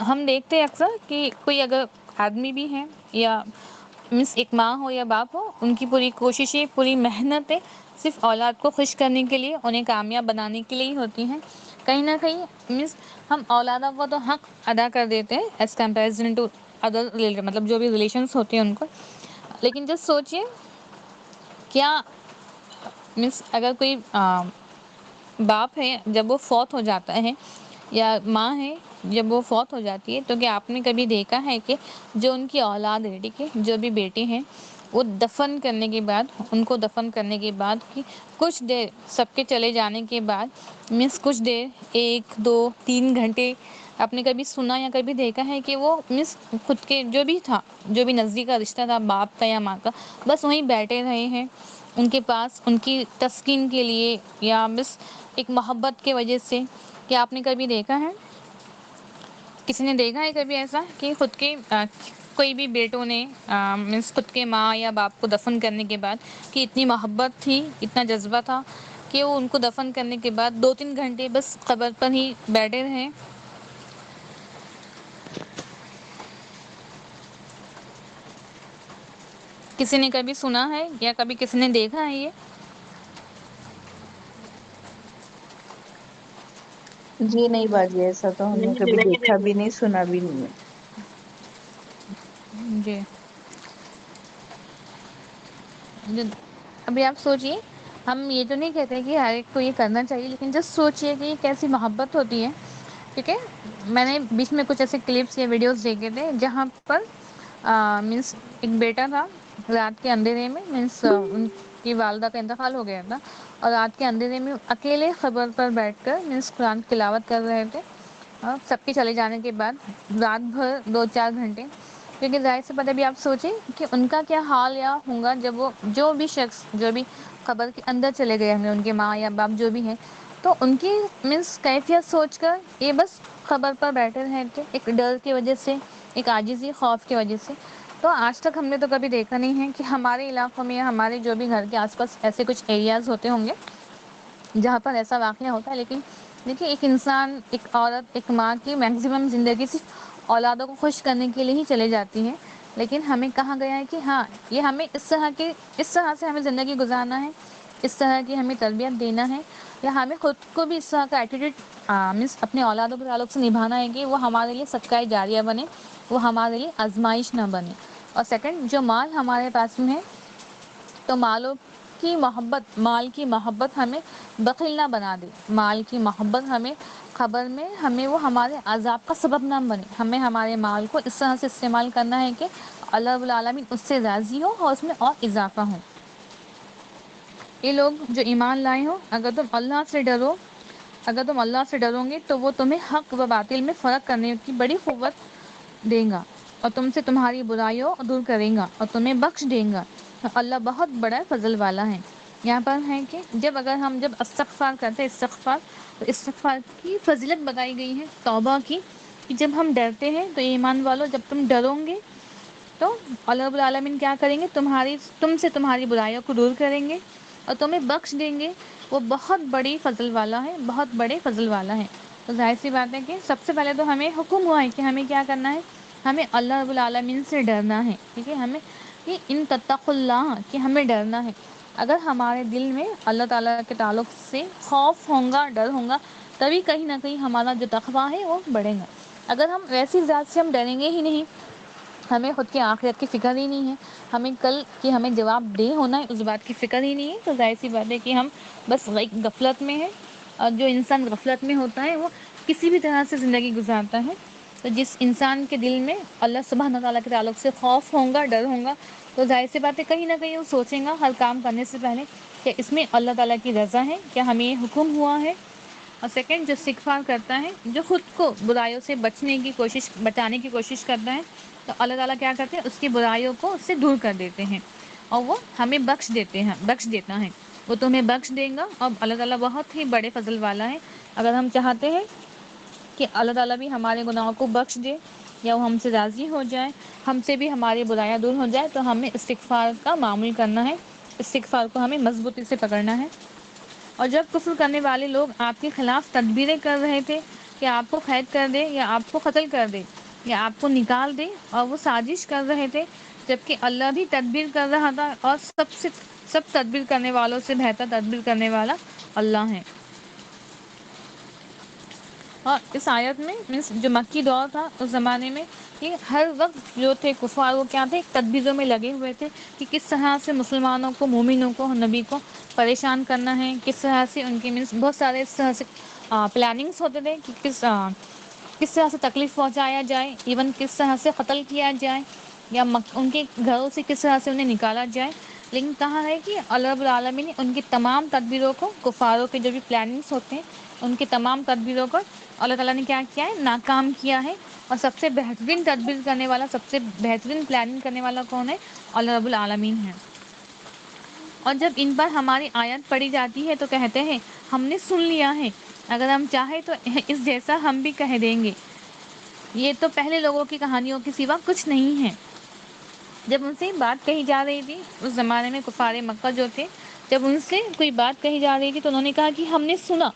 ہم دیکھتے ہیں اکثر کہ کوئی اگر آدمی بھی ہے، یا ایک ماں ہو یا باپ ہو، ان کی پوری کوششیں، پوری محنتیں صرف اولاد کو خوش کرنے کے لیے، انہیں کامیاب بنانے کے لیے ہی ہوتی ہیں۔ کہیں نہ کہیں ہم اولادوں کو تو حق ادا کر دیتے ہیں ایز کمپیریزن ٹو ادر، مطلب جو بھی ریلیشنس ہوتے ہیں ان کو، لیکن جس سوچئے کیا اگر کوئی باپ ہے جب وہ فوت ہو جاتا ہے، یا ماں ہے جب وہ فوت ہو جاتی ہے، تو کیا آپ نے کبھی دیکھا ہے کہ جو ان کی اولاد ہے، ٹھیک ہے، جو بھی بیٹے ہیں، وہ دفن کرنے کے بعد، ان کو دفن کرنے کے بعد کہ کچھ دیر سب کے چلے جانے کے بعد کچھ دیر، 1 2 3 گھنٹے، آپ نے کبھی سنا یا کبھی دیکھا ہے کہ وہ خود کے جو بھی نزدیک کا رشتہ تھا، باپ کا یا ماں کا، بس وہیں بیٹھے رہے ہیں ان کے پاس، ان کی تسکین کے لیے، یا ایک محبت کی وجہ سے؟ کیا آپ نے کبھی دیکھا ہے؟ کسی نے دیکھا ہے کبھی ایسا کہ خود کے کوئی بھی بیٹوں نے خود کے ماں یا باپ کو دفن کرنے کے بعد کہ اتنی محبت تھی، اتنا جذبہ تھا کہ وہ ان کو دفن کرنے کے بعد 2 3 گھنٹے بس قبر پر ہی بیٹھے رہے؟ کسی نے کبھی سنا ہے یا کبھی کسی نے دیکھا ہے یہ؟ جی نہیں باجی، ایسا تو ہم نے کبھی دیکھا بھی نہیں، سنا بھی نہیں ہے۔ جی، ابھی آپ سوچئے، ہم یہ تو نہیں کہتے کہ ہر ایک کو یہ کرنا چاہیے، لیکن جس سوچئے کہ یہ کیسی محبت ہوتی ہے، ٹھیک ہے؟ میں نے بیچ میں کچھ ایسے کلپس یا ویڈیوز دیکھے تھے جہاں پر ایک بیٹا تھا، رات کے اندھیرے میں ان کی والدہ کا انتقال ہو گیا تھا، اور رات کے اندھیرے میں اکیلے قبر پر بیٹھ کر قرآن کی تلاوت کر رہے تھے، اور سب کے چلے جانے کے بعد رات بھر 2 4 گھنٹے، کیونکہ ظاہر سی بات ہے، ابھی آپ سوچیں کہ ان کا کیا حال یا ہوگا جب وہ جو بھی شخص جو بھی قبر کے اندر چلے گئے ہوں گے، ان کے ماں یا باپ جو بھی ہیں، تو ان کی کیفیت سوچ کر یہ بس قبر پر بیٹھے رہے تھے، ایک ڈر کی وجہ سے، ایک عاجزی، خوف کی وجہ سے۔ تو آج تک ہم نے تو کبھی دیکھا نہیں ہے کہ ہمارے علاقوں میں یا ہمارے جو بھی گھر کے آس پاس ایسے کچھ ایریاز ہوتے ہوں گے جہاں پر ایسا واقعہ ہوتا ہے، لیکن دیکھیے، ایک انسان، ایک عورت، ایک ماں کی میکسیمم زندگی صرف اولادوں کو خوش کرنے کے لیے ہی چلے جاتی ہے، لیکن ہمیں کہا گیا ہے کہ ہاں، یہ ہمیں اس طرح سے ہمیں زندگی گزارنا ہے، اس طرح کی ہمیں تربیت دینا ہے، یا ہمیں خود کو بھی اس طرح کا ایٹیٹیوڈ اپنے اولادوں کے تعلق سے نبھانا ہے کہ وہ ہمارے لیے صدقہ جاریہ بنے، وہ ہمارے لیے آزمائش نہ بنے۔ اور سیکنڈ، جو مال ہمارے پاس میں ہے، تو مال کی محبت ہمیں بخیل نہ بنا دے، مال کی محبت ہمیں خبر میں وہ ہمارے عذاب کا سبب نہ بنے، ہمیں ہمارے مال کو اس طرح سے استعمال کرنا ہے کہ اللہ رب العالمین اس سے راضی ہو اور اس میں اور اضافہ ہو۔ یہ لوگ جو ایمان لائے ہو، اگر تم اللہ سے ڈرو گے تو وہ تمہیں حق و باطل میں فرق کرنے کی بڑی قوت دے گا اور تم سے تمہاری برائیوں کو دور کرے گا اور تمہیں بخش دے گا، اللہ بہت بڑا فضل والا ہے۔ یہاں پر ہے کہ جب استغفار کرتے ہیں، استغفار، تو استغفار کی فضیلت بتائی گئی ہے توبہ کی، کہ جب ہم ڈرتے ہیں تو ایمان والو جب تم ڈرو گے تو اللہ رب العالمین کیا کریں گے، تم سے تمہاری برائیوں کو دور کریں گے اور تمہیں بخش دیں گے۔ وہ بہت بڑی فضل والا ہے، بہت بڑے فضل والا ہے۔ تو ظاہر سی بات ہے کہ سب سے پہلے تو ہمیں حکم ہوا ہے کہ ہمیں کیا کرنا ہے، ہمیں اللہ رب العالمین سے ڈرنا ہے، ٹھیک ہے، ہمیں کہ ان تتقوا اللہ، کہ ہمیں ڈرنا ہے۔ اگر ہمارے دل میں اللہ تعالیٰ کے تعلق سے خوف ہوگا، ڈر ہوگا، تبھی کہیں نہ کہیں ہمارا جو تقویٰ ہے وہ بڑھے گا۔ اگر ہم ویسی ذات سے ہم ڈریں گے ہی نہیں، ہمیں خود کی آخرت کی فکر ہی نہیں ہے، ہمیں کل کہ ہمیں جواب دہ ہونا ہے اس بات کی فکر ہی نہیں ہے، تو ظاہر سی بات ہے کہ ہم بس ایک غفلت میں ہیں۔ اور جو انسان غفلت میں ہوتا ہے وہ کسی بھی طرح سے زندگی گزارتا ہے۔ تو جس انسان کے دل میں اللہ سبحانہ تعالیٰ کے تعلق سے خوف ہوگا، ڈر ہوگا، تو ظاہر سی بات ہے کہیں نہ کہیں وہ سوچیں گا ہر کام کرنے سے پہلے کہ اس میں اللہ تعالیٰ کی رضا ہے، کیا ہمیں یہ حکم ہوا ہے۔ اور سیکنڈ، جو استغفار کرتا ہے، جو خود کو برائیوں سے بچانے کی کوشش کرتا ہے، تو اللہ تعالیٰ کیا کرتے ہیں، اس کی برائیوں کو اس سے دور کر دیتے ہیں اور وہ ہمیں بخش دیتا ہے۔ وہ تمہیں بخش دے گا اور اللہ تعالیٰ بہت ہی بڑے فضل والا ہے۔ اگر ہم چاہتے ہیں کہ اللہ تعالیٰ بھی ہمارے گناہوں کو بخش دے یا وہ ہم سے راضی ہو جائے، ہم سے بھی ہماری برائیاں دور ہو جائے، تو ہمیں استغفار کا معمول کرنا ہے، استغفار کو ہمیں مضبوطی سے پکڑنا ہے۔ اور جب کفر کرنے والے لوگ آپ کے خلاف تدبیریں کر رہے تھے کہ آپ کو قید کر دے یا آپ کو قتل کر دے یا آپ کو نکال دے، اور وہ سازش کر رہے تھے، جبکہ اللہ بھی تدبیر کر رہا تھا، اور سب تدبیر کرنے والوں سے بہتر تدبیر کرنے والا اللہ ہے۔ اور اس آیت میں جو مکی دور تھا اس زمانے میں، کہ ہر وقت جو تھے کفار وہ کیا تھے، تدبیروں میں لگے ہوئے تھے کہ کس طرح سے مسلمانوں کو، مومنوں کو، نبی کو پریشان کرنا ہے، کس طرح سے ان کے بہت سارے اس طرح سے پلاننگس ہوتے تھے کہ کس طرح سے تکلیف پہنچایا جائے، ایون کس طرح سے قتل کیا جائے، یا ان کے گھروں سے کس طرح سے انہیں نکالا جائے۔ لیکن کہا ہے کہ اللہ رب العالمین نے ان کی تمام تدبیروں کو، کفاروں کے جو بھی پلاننگس ہوتے ہیں ان کی تمام تدبیروں کو اللہ تعالیٰ نے کیا کیا ہے، ناکام کیا ہے۔ اور سب سے بہترین تدبیر کرنے والا، سب سے بہترین پلاننگ کرنے والا کون ہے؟ اللہ رب العالمین ہے۔ اور جب ان پر ہماری آیت پڑھی جاتی ہے تو کہتے ہیں ہم نے سن لیا ہے، اگر ہم چاہیں تو اس جیسا ہم بھی کہہ دیں گے۔ یہ تو پہلے لوگوں کی کہانیوں کے سوا کچھ نہیں ہے۔ جب ان سے بات کہی جا رہی تھی اس زمانے میں، کفار مکہ جو تھے، جب ان سے کوئی بات کہی جا رہی تھی تو انہوں نے کہا کہ ہم نے سنا،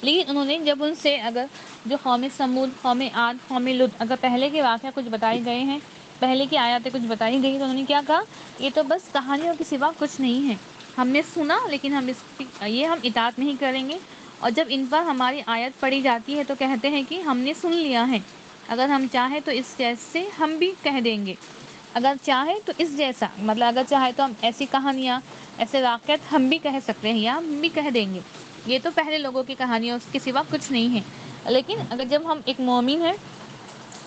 لیکن انہوں نے جب ان سے اگر جو قوم سمود، قوم عاد، قوم لوط، اگر پہلے کے واقعہ کچھ بتائے گئے ہیں، پہلے کی آیاتیں کچھ بتائی گئی، تو انہوں نے کیا کہا، یہ تو بس کہانیوں کے سوا کچھ نہیں ہے، ہم نے سنا لیکن ہم اطاعت نہیں کریں گے۔ اور جب ان پر ہماری آیت پڑھی جاتی ہے تو کہتے ہیں کہ ہم نے سن لیا ہے، اگر ہم چاہیں تو اس جیسے ہم بھی کہہ دیں گے، اگر چاہیں تو اس جیسا، مطلب اگر چاہے تو ہم ایسی کہانیاں، ایسے واقعات ہم بھی کہہ سکتے ہیں یا ہم بھی کہہ دیں گے، یہ تو پہلے لوگوں کی کہانیاں، اس کے سوا کچھ نہیں ہے۔ لیکن اگر جب ہم ایک مومن ہیں،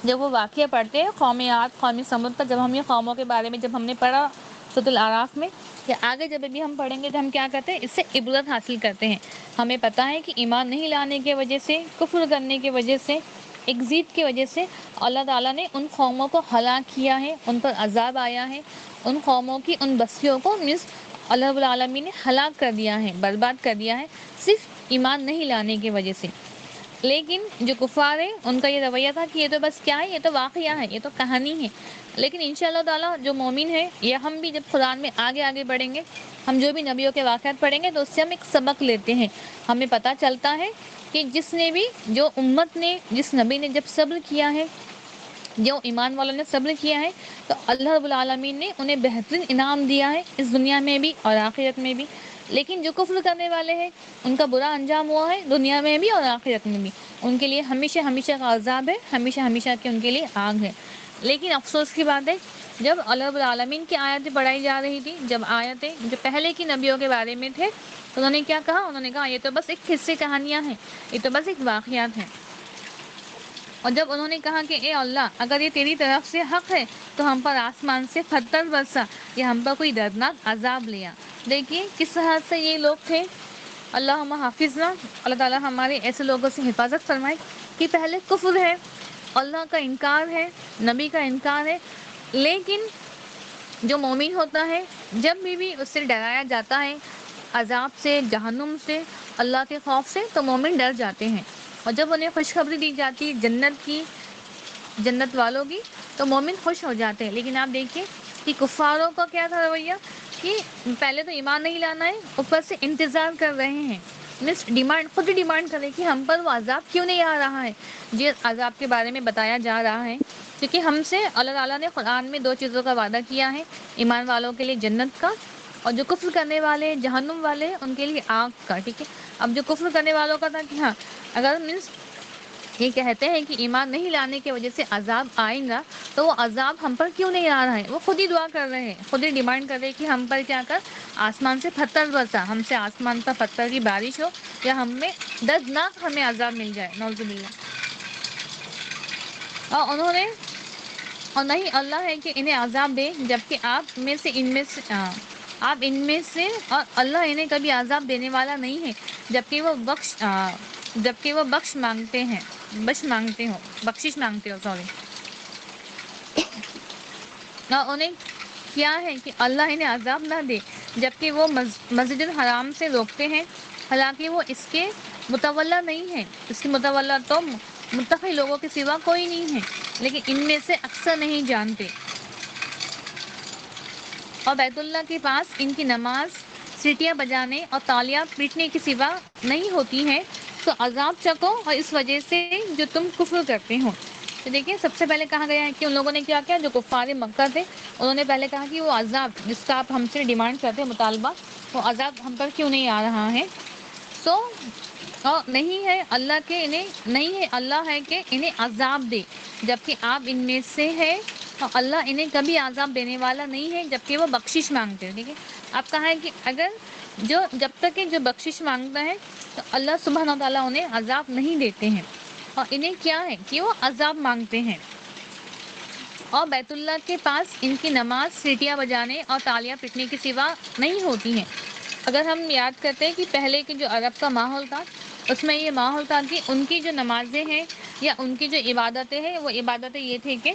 جب وہ واقعہ پڑھتے ہیں قوم عاد، قوم سمود کا، جب ہم یہ قوموں کے بارے میں جب ہم نے پڑھا سورۃ الاعراف میں، یا آگے جب بھی ہم پڑھیں گے تو ہم کیا کرتے ہیں، اس سے عبرت حاصل کرتے ہیں۔ ہمیں پتہ ہے کہ ایمان نہیں لانے کی وجہ سے، کفر کرنے کی وجہ سے، ایک ضد کی وجہ سے اللہ تعالیٰ نے ان قوموں کو ہلاک کیا ہے، ان پر عذاب آیا ہے، ان قوموں کی، ان بستیوں کو اللہ رب العالمین نے ہلاک کر دیا ہے، برباد کر دیا ہے، صرف ایمان نہیں لانے کی وجہ سے۔ لیکن جو کفار ہیں ان کا یہ رویہ تھا کہ یہ تو بس کیا ہے، یہ تو واقعہ ہے، یہ تو کہانی ہے۔ لیکن انشاءاللہ تعالیٰ جو مومن ہے، یا ہم بھی جب قرآن میں آگے بڑھیں گے، ہم جو بھی نبیوں کے واقعات پڑھیں گے تو اس سے ہم ایک سبق لیتے ہیں، ہمیں پتہ چلتا ہے کہ جو امت نے، جس نبی نے جب صبر کیا ہے، جو ایمان والوں نے صبر کیا ہے، تو اللہ رب العالمین نے انہیں بہترین انعام دیا ہے اس دنیا میں بھی اور آخرت میں بھی۔ لیکن جو کفر کرنے والے ہیں ان کا برا انجام ہوا ہے دنیا میں بھی اور آخرت میں بھی، ان کے لیے ہمیشہ ہمیشہ کا عذاب ہے، ہمیشہ ہمیشہ کی ان کے لیے آگ ہے۔ لیکن افسوس کی بات ہے، جب اللہ رب العالمین کی آیتیں پڑھائی جا رہی تھی، جب آیتیں جو پہلے کی نبیوں کے بارے میں تھے، تو انہوں نے کیا کہا، انہوں نے کہا یہ تو بس ایک قصے کہانیاں ہیں، یہ تو بس ایک واقعات ہیں۔ اور جب انہوں نے کہا کہ اے اللہ، اگر یہ تیری طرف سے حق ہے تو ہم پر آسمان سے پتھر برسا یا ہم پر کوئی دردناک عذاب لیا۔ دیکھیے کس طرح سے یہ لوگ تھے۔ اللہم حافظنا، اللہ تعالیٰ ہمارے ایسے لوگوں سے حفاظت فرمائے کہ پہلے کفر ہے، اللہ کا انکار ہے، نبی کا انکار ہے، لیکن جو مومن ہوتا ہے جب بھی اس سے ڈرایا جاتا ہے عذاب سے، جہنم سے، اللہ کے خوف سے، تو مومن ڈر جاتے ہیں، اور جب انہیں خوشخبری دی جاتی جنت کی، جنت والوں کی، تو مومن خوش ہو جاتے ہیں۔ لیکن آپ دیکھیے کہ کفاروں کا کیا تھا رویہ، کہ پہلے تو ایمان نہیں لانا ہے، اوپر سے انتظار کر رہے ہیں، مس ڈیمانڈ، خود ہی ڈیمانڈ کرے کہ ہم پر وہ عذاب کیوں نہیں آ رہا ہے۔ یہ عذاب کے بارے میں بتایا جا رہا ہے کیونکہ ہم سے اللہ تعالیٰ نے قرآن میں 2 چیزوں کا وعدہ کیا ہے، ایمان والوں کے لیے جنت کا، اور جو کفر کرنے والے، جہنم والے، ان کے لیے آگ کا، ٹھیک ہے۔ اب جو کفر کرنے والوں کا تھا کہ ہاں اگر مینس یہ کہتے ہیں کہ ایمان نہیں لانے کی وجہ سے عذاب آئے گا، تو وہ عذاب ہم پر کیوں نہیں آ رہا ہے، وہ خود ہی دعا کر رہے ہیں، خود ہی ڈیمانڈ کر رہے ہیں کہ ہم پر کیا کر، آسمان سے پتھر برسا، ہم سے آسمان پر پتھر کی بارش ہو، یا ہم میں دردناک ہمیں عذاب مل جائے، نعوذ باللہ۔ اور انہوں نے، اور نہیں اللہ ہے کہ انہیں عذاب دے جبکہ آپ ان میں سے اور اللہ انہیں کبھی عذاب دینے والا نہیں ہے جبکہ وہ بخش مانگتے ہیں، بخشش مانگتے ہو، سوری۔ اور انہیں کیا ہے کہ اللہ انہیں عذاب نہ دے جبکہ وہ مسجد الحرام سے روکتے ہیں، حالانکہ وہ اس کے متولا نہیں ہے، اس کے متولا تو متقی لوگوں کے سوا کوئی نہیں ہے، لیکن ان میں سے اکثر نہیں جانتے۔ اور بیت اللہ کے پاس ان کی نماز سیٹیاں بجانے اور تالیاں پیٹنے کے سوا نہیں ہوتی ہے، تو عذاب چکو اور اس وجہ سے جو تم کفر کرتے ہو۔ تو دیکھیں سب سے پہلے کہا گیا ہے کہ ان لوگوں نے کیا کیا، جو کفار مکہ تھے، انہوں نے پہلے کہا کہ وہ عذاب جس کا آپ ہم سے ڈیمانڈ کرتے ہیں، مطالبہ، وہ عذاب ہم پر کیوں نہیں آ رہا ہے۔ تو اور نہیں ہے اللہ ہے کہ انہیں عذاب دے جبکہ آپ ان میں سے ہے، اور اللہ انہیں کبھی عذاب دینے والا نہیں ہے جبکہ وہ بخشش مانگتے ہیں، ٹھیک ہے۔ آپ کہا ہے کہ اگر جب تک کہ جو بخشش مانگتا ہے تو اللہ سبحانہ و تعالیٰ انہیں عذاب نہیں دیتے ہیں، اور انہیں کیا ہے کہ وہ عذاب مانگتے ہیں۔ اور بیت اللہ کے پاس ان کی نماز سیٹیاں بجانے اور تالیاں پیٹنے کے سوا نہیں ہوتی ہیں۔ اگر ہم یاد کرتے ہیں کہ پہلے کے جو عرب کا ماحول تھا، اس میں یہ ماحول تھا کہ ان کی جو نمازیں ہیں یا ان کی جو عبادتیں ہیں، وہ عبادتیں یہ تھے کہ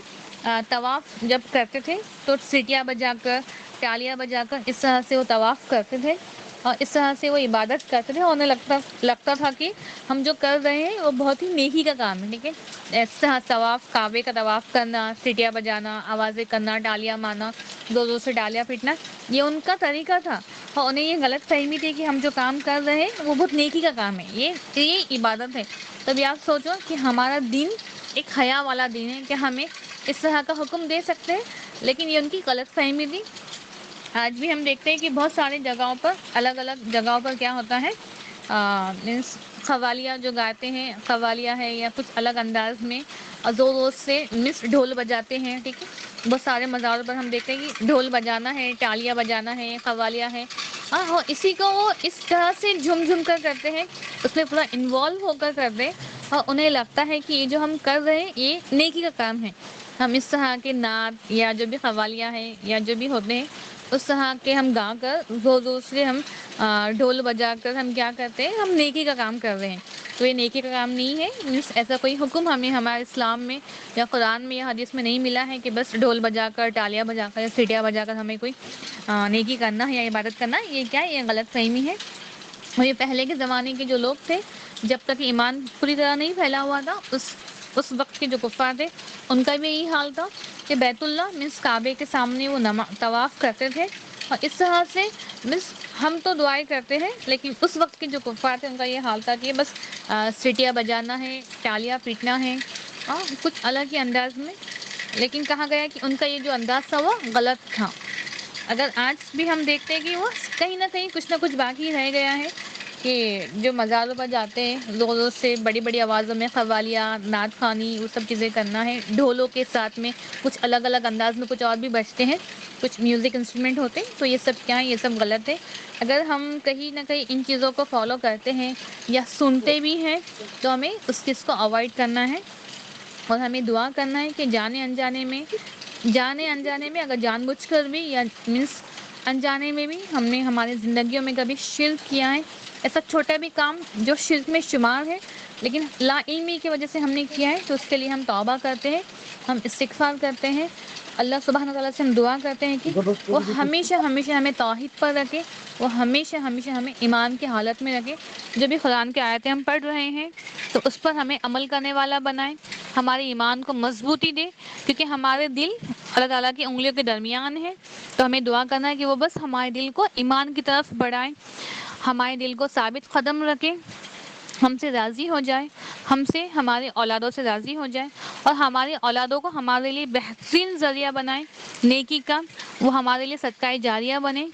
طواف جب کرتے تھے تو سیٹیاں بجا کر، تالیاں بجا کر، اس طرح سے وہ طواف کرتے تھے، اور اس طرح سے وہ عبادت کرتے تھے، اور انہیں لگتا تھا کہ ہم جو کر رہے ہیں وہ بہت ہی نیکی کا کام ہے، ٹھیک ہے۔ اس طرح طواف، کعبے کا طواف کرنا، سیٹیاں بجانا، آوازیں کرنا، ڈالیاں مارنا، دو دو سے ڈالیاں پیٹنا، یہ ان کا طریقہ تھا، اور انہیں یہ غلط فہمی تھی کہ ہم جو کام کر رہے ہیں وہ بہت نیکی کا کام ہے، یہ عبادت ہے۔ تبھی آپ سوچو کہ ہمارا دین ایک حیا والا دین ہے کہ ہمیں اس طرح کا حکم دے سکتے ہیں، لیکن یہ ان کی غلط فہمی تھی۔ آج بھی ہم دیکھتے ہیں کہ بہت ساری جگہوں پر، الگ الگ جگہوں پر کیا ہوتا ہے، مینس قوالیاں جو گاتے ہیں، قوالیہ ہے یا کچھ الگ انداز میں، اور زور زور سے مس ڈھول بجاتے ہیں، ٹھیک ہے۔ بہت سارے مزاروں پر ہم دیکھتے ہیں کہ ڈھول بجانا ہے، تالیاں بجانا ہے، قوالیہ ہے، ہاں اسی کو وہ اس طرح سے جھوم جھوم کر کرتے ہیں، اس میں پورا انوالو ہو کر کرتے ہیں، اور انہیں لگتا ہے کہ یہ جو ہم کر رہے ہیں یہ نیکی کا کام ہے۔ ہم اس طرح کے نعت یا جو بھی قوالیہ ہیں یا جو بھی ہوتے ہیں، اس طرح کے ہم گا کر، زور زور سے ہم ڈھول بجا کر ہم کیا کرتے ہیں، ہم نیکی کا کام کر رہے ہیں، تو یہ نیکی کا کام نہیں ہے۔ مینس ایسا کوئی حکم ہمیں ہمارے اسلام میں یا قرآن میں یا حدیث میں نہیں ملا ہے کہ بس ڈھول بجا کر، تالیاں بجا کر یا سیٹیاں بجا کر ہمیں کوئی نیکی کرنا ہے یا عبادت کرنا ہے، یہ کیا ہے، یہ غلط فہمی ہے۔ اور یہ پہلے کے زمانے کے جو لوگ تھے، جب تک ایمان پوری طرح نہیں پھیلا ہوا تھا، اس وقت کے جو کفار تھے، ان کا بھی یہی حال تھا کہ بیت اللہ مینس کعبے کے سامنے وہ طواف کرتے تھے، اور اس طرح سے مینس ہم تو دعائیں کرتے ہیں، لیکن اس وقت کے جو کفار تھے ان کا یہ حال تھا کہ بس سیٹیاں بجانا ہے، تالیاں پیٹنا ہے، کچھ الگ ہی انداز میں۔ لیکن کہا گیا کہ ان کا یہ جو انداز تھا وہ غلط تھا۔ اگر آج بھی ہم دیکھتے ہیں کہ وہ کہیں نہ کہیں کچھ نہ کچھ باقی رہ گیا ہے، کہ جو مزاروں پر جاتے ہیں زور زور سے بڑی بڑی آوازوں میں قوالیہ، نعت خوانی، وہ سب چیزیں کرنا ہے، ڈھولوں کے ساتھ میں کچھ الگ الگ انداز میں کچھ اور بھی بجتے ہیں، کچھ میوزک انسٹرومنٹ ہوتے ہیں، تو یہ سب کیا ہے، یہ سب غلط ہے۔ اگر ہم کہیں نہ کہیں ان چیزوں کو فالو کرتے ہیں یا سنتے بھی ہیں، تو ہمیں اس چیز کو اوائڈ کرنا ہے، اور ہمیں دعا کرنا ہے کہ جانے انجانے میں اگر جان بوجھ کر بھی یا مینس انجانے میں بھی ہم نے ہماری زندگیوں میں کبھی شرک کیا ہے، ایسا چھوٹا بھی کام جو شرک میں شمار ہے، لیکن لا علمی کی وجہ سے ہم نے کیا ہے، تو اس کے لیے ہم توبہ کرتے ہیں، ہم استغفار کرتے ہیں، اللہ سبحانہ تعالیٰ سے ہم دعا کرتے ہیں کہ وہ ہمیشہ ہمیشہ ہمیں توحید پر رکھے، وہ ہمیشہ ہمیشہ ہمیں ایمان کی حالت میں رکھے۔ جو بھی قرآن کی آیتیں ہم پڑھ رہے ہیں تو اس پر ہمیں عمل کرنے والا بنائے، ہمارے ایمان کو مضبوطی دے، کیونکہ ہمارے دل اللہ تعالیٰ کی انگلیوں کے درمیان ہے، تو ہمیں دعا کرنا ہے کہ وہ بس ہمارے دل کو ایمان کی طرف بڑھائے، ہمارے دل کو ثابت قدم رکھے، ہم سے راضی ہو جائے، ہم سے ہمارے اولادوں سے راضی ہو جائے، اور ہمارے اولادوں کو ہمارے لیے بہترین ذریعہ بنائے نیکی کا، وہ ہمارے لیے صدقہ جاریہ بنے۔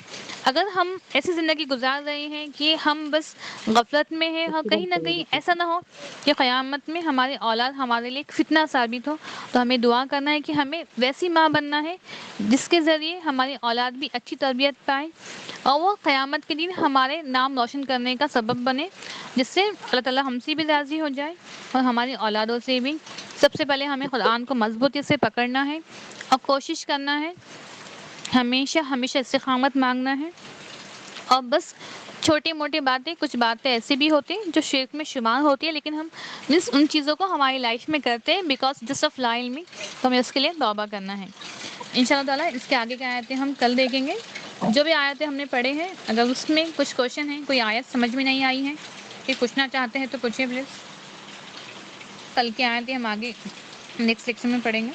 اگر ہم ایسی زندگی گزار رہے ہیں کہ ہم بس غفلت میں ہیں، اور کہیں نہ کہیں ایسا نہ ہو کہ قیامت میں ہمارے اولاد ہمارے لیے ایک فتنہ ثابت ہو، تو ہمیں دعا کرنا ہے کہ ہمیں ویسی ماں بننا ہے جس کے ذریعے ہماری اولاد بھی اچھی تربیت پائے، اور وہ قیامت کے دن ہمارے نام روشن کرنے کا سبب بنے، جس سے اللہ تعالیٰ ہم سے بھی راضی ہو جائے اور ہماری اولادوں سے بھی۔ سب سے پہلے ہمیں قرآن کو مضبوطی سے پکڑنا ہے اور کوشش کرنا ہے، ہمیشہ ہمیشہ استقامت مانگنا ہے، اور بس چھوٹی موٹی باتیں، کچھ باتیں ایسی بھی ہوتی ہیں جو شرک میں شمار ہوتی ہے، لیکن ہم ان چیزوں کو ہماری لائف میں کرتے ہیں بیکاز جسٹ آف لا علمی، تو ہمیں اس کے لیے توبہ کرنا ہے۔ ان شاء اللہ تعالیٰ اس کے آگے کی آیتیں ہم کل دیکھیں گے۔ جو بھی آیتیں ہم نے پڑھے ہیں، اگر اس میں کچھ کوشچن ہیں، کوئی آیت سمجھ میں نہیں آئی ہے کہ پوچھنا چاہتے ہیں تو پوچھیں پلیز۔ کل کی آیتیں ہم آگے نیکسٹ لیکچر میں پڑھیں گے۔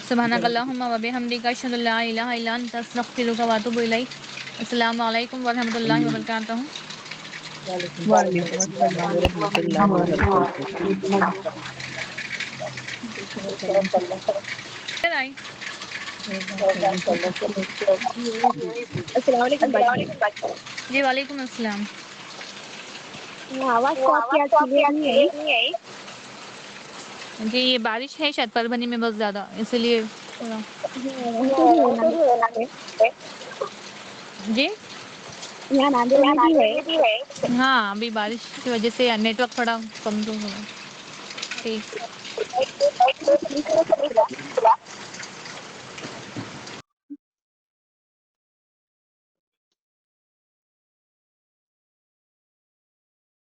سبحانک اللہم و بحمدک، اشہد ان لا الہ الا انت، استغفرک و اتوب الیک۔ السلام علیکم ورحمۃ اللہ وبرکاتہ۔ وعلیکم السلام ورحمۃ اللہ وبرکاتہ۔ السلام علیکم باجی۔ جی وعلیکم السلام۔ آواز تو آپ کی آج کلیئر نہیں آئی۔ جی یہ بارش ہے شاید پربھنی میں بہت زیادہ، اسی لیے تھوڑا۔ یہاں تو بھی ہے، جی یہاں ناندیڑ میں بھی ہے۔ ہاں ابھی بارش کی وجہ سے نیٹ ورک تھوڑا کم تو ہوگا۔ ٹھیک۔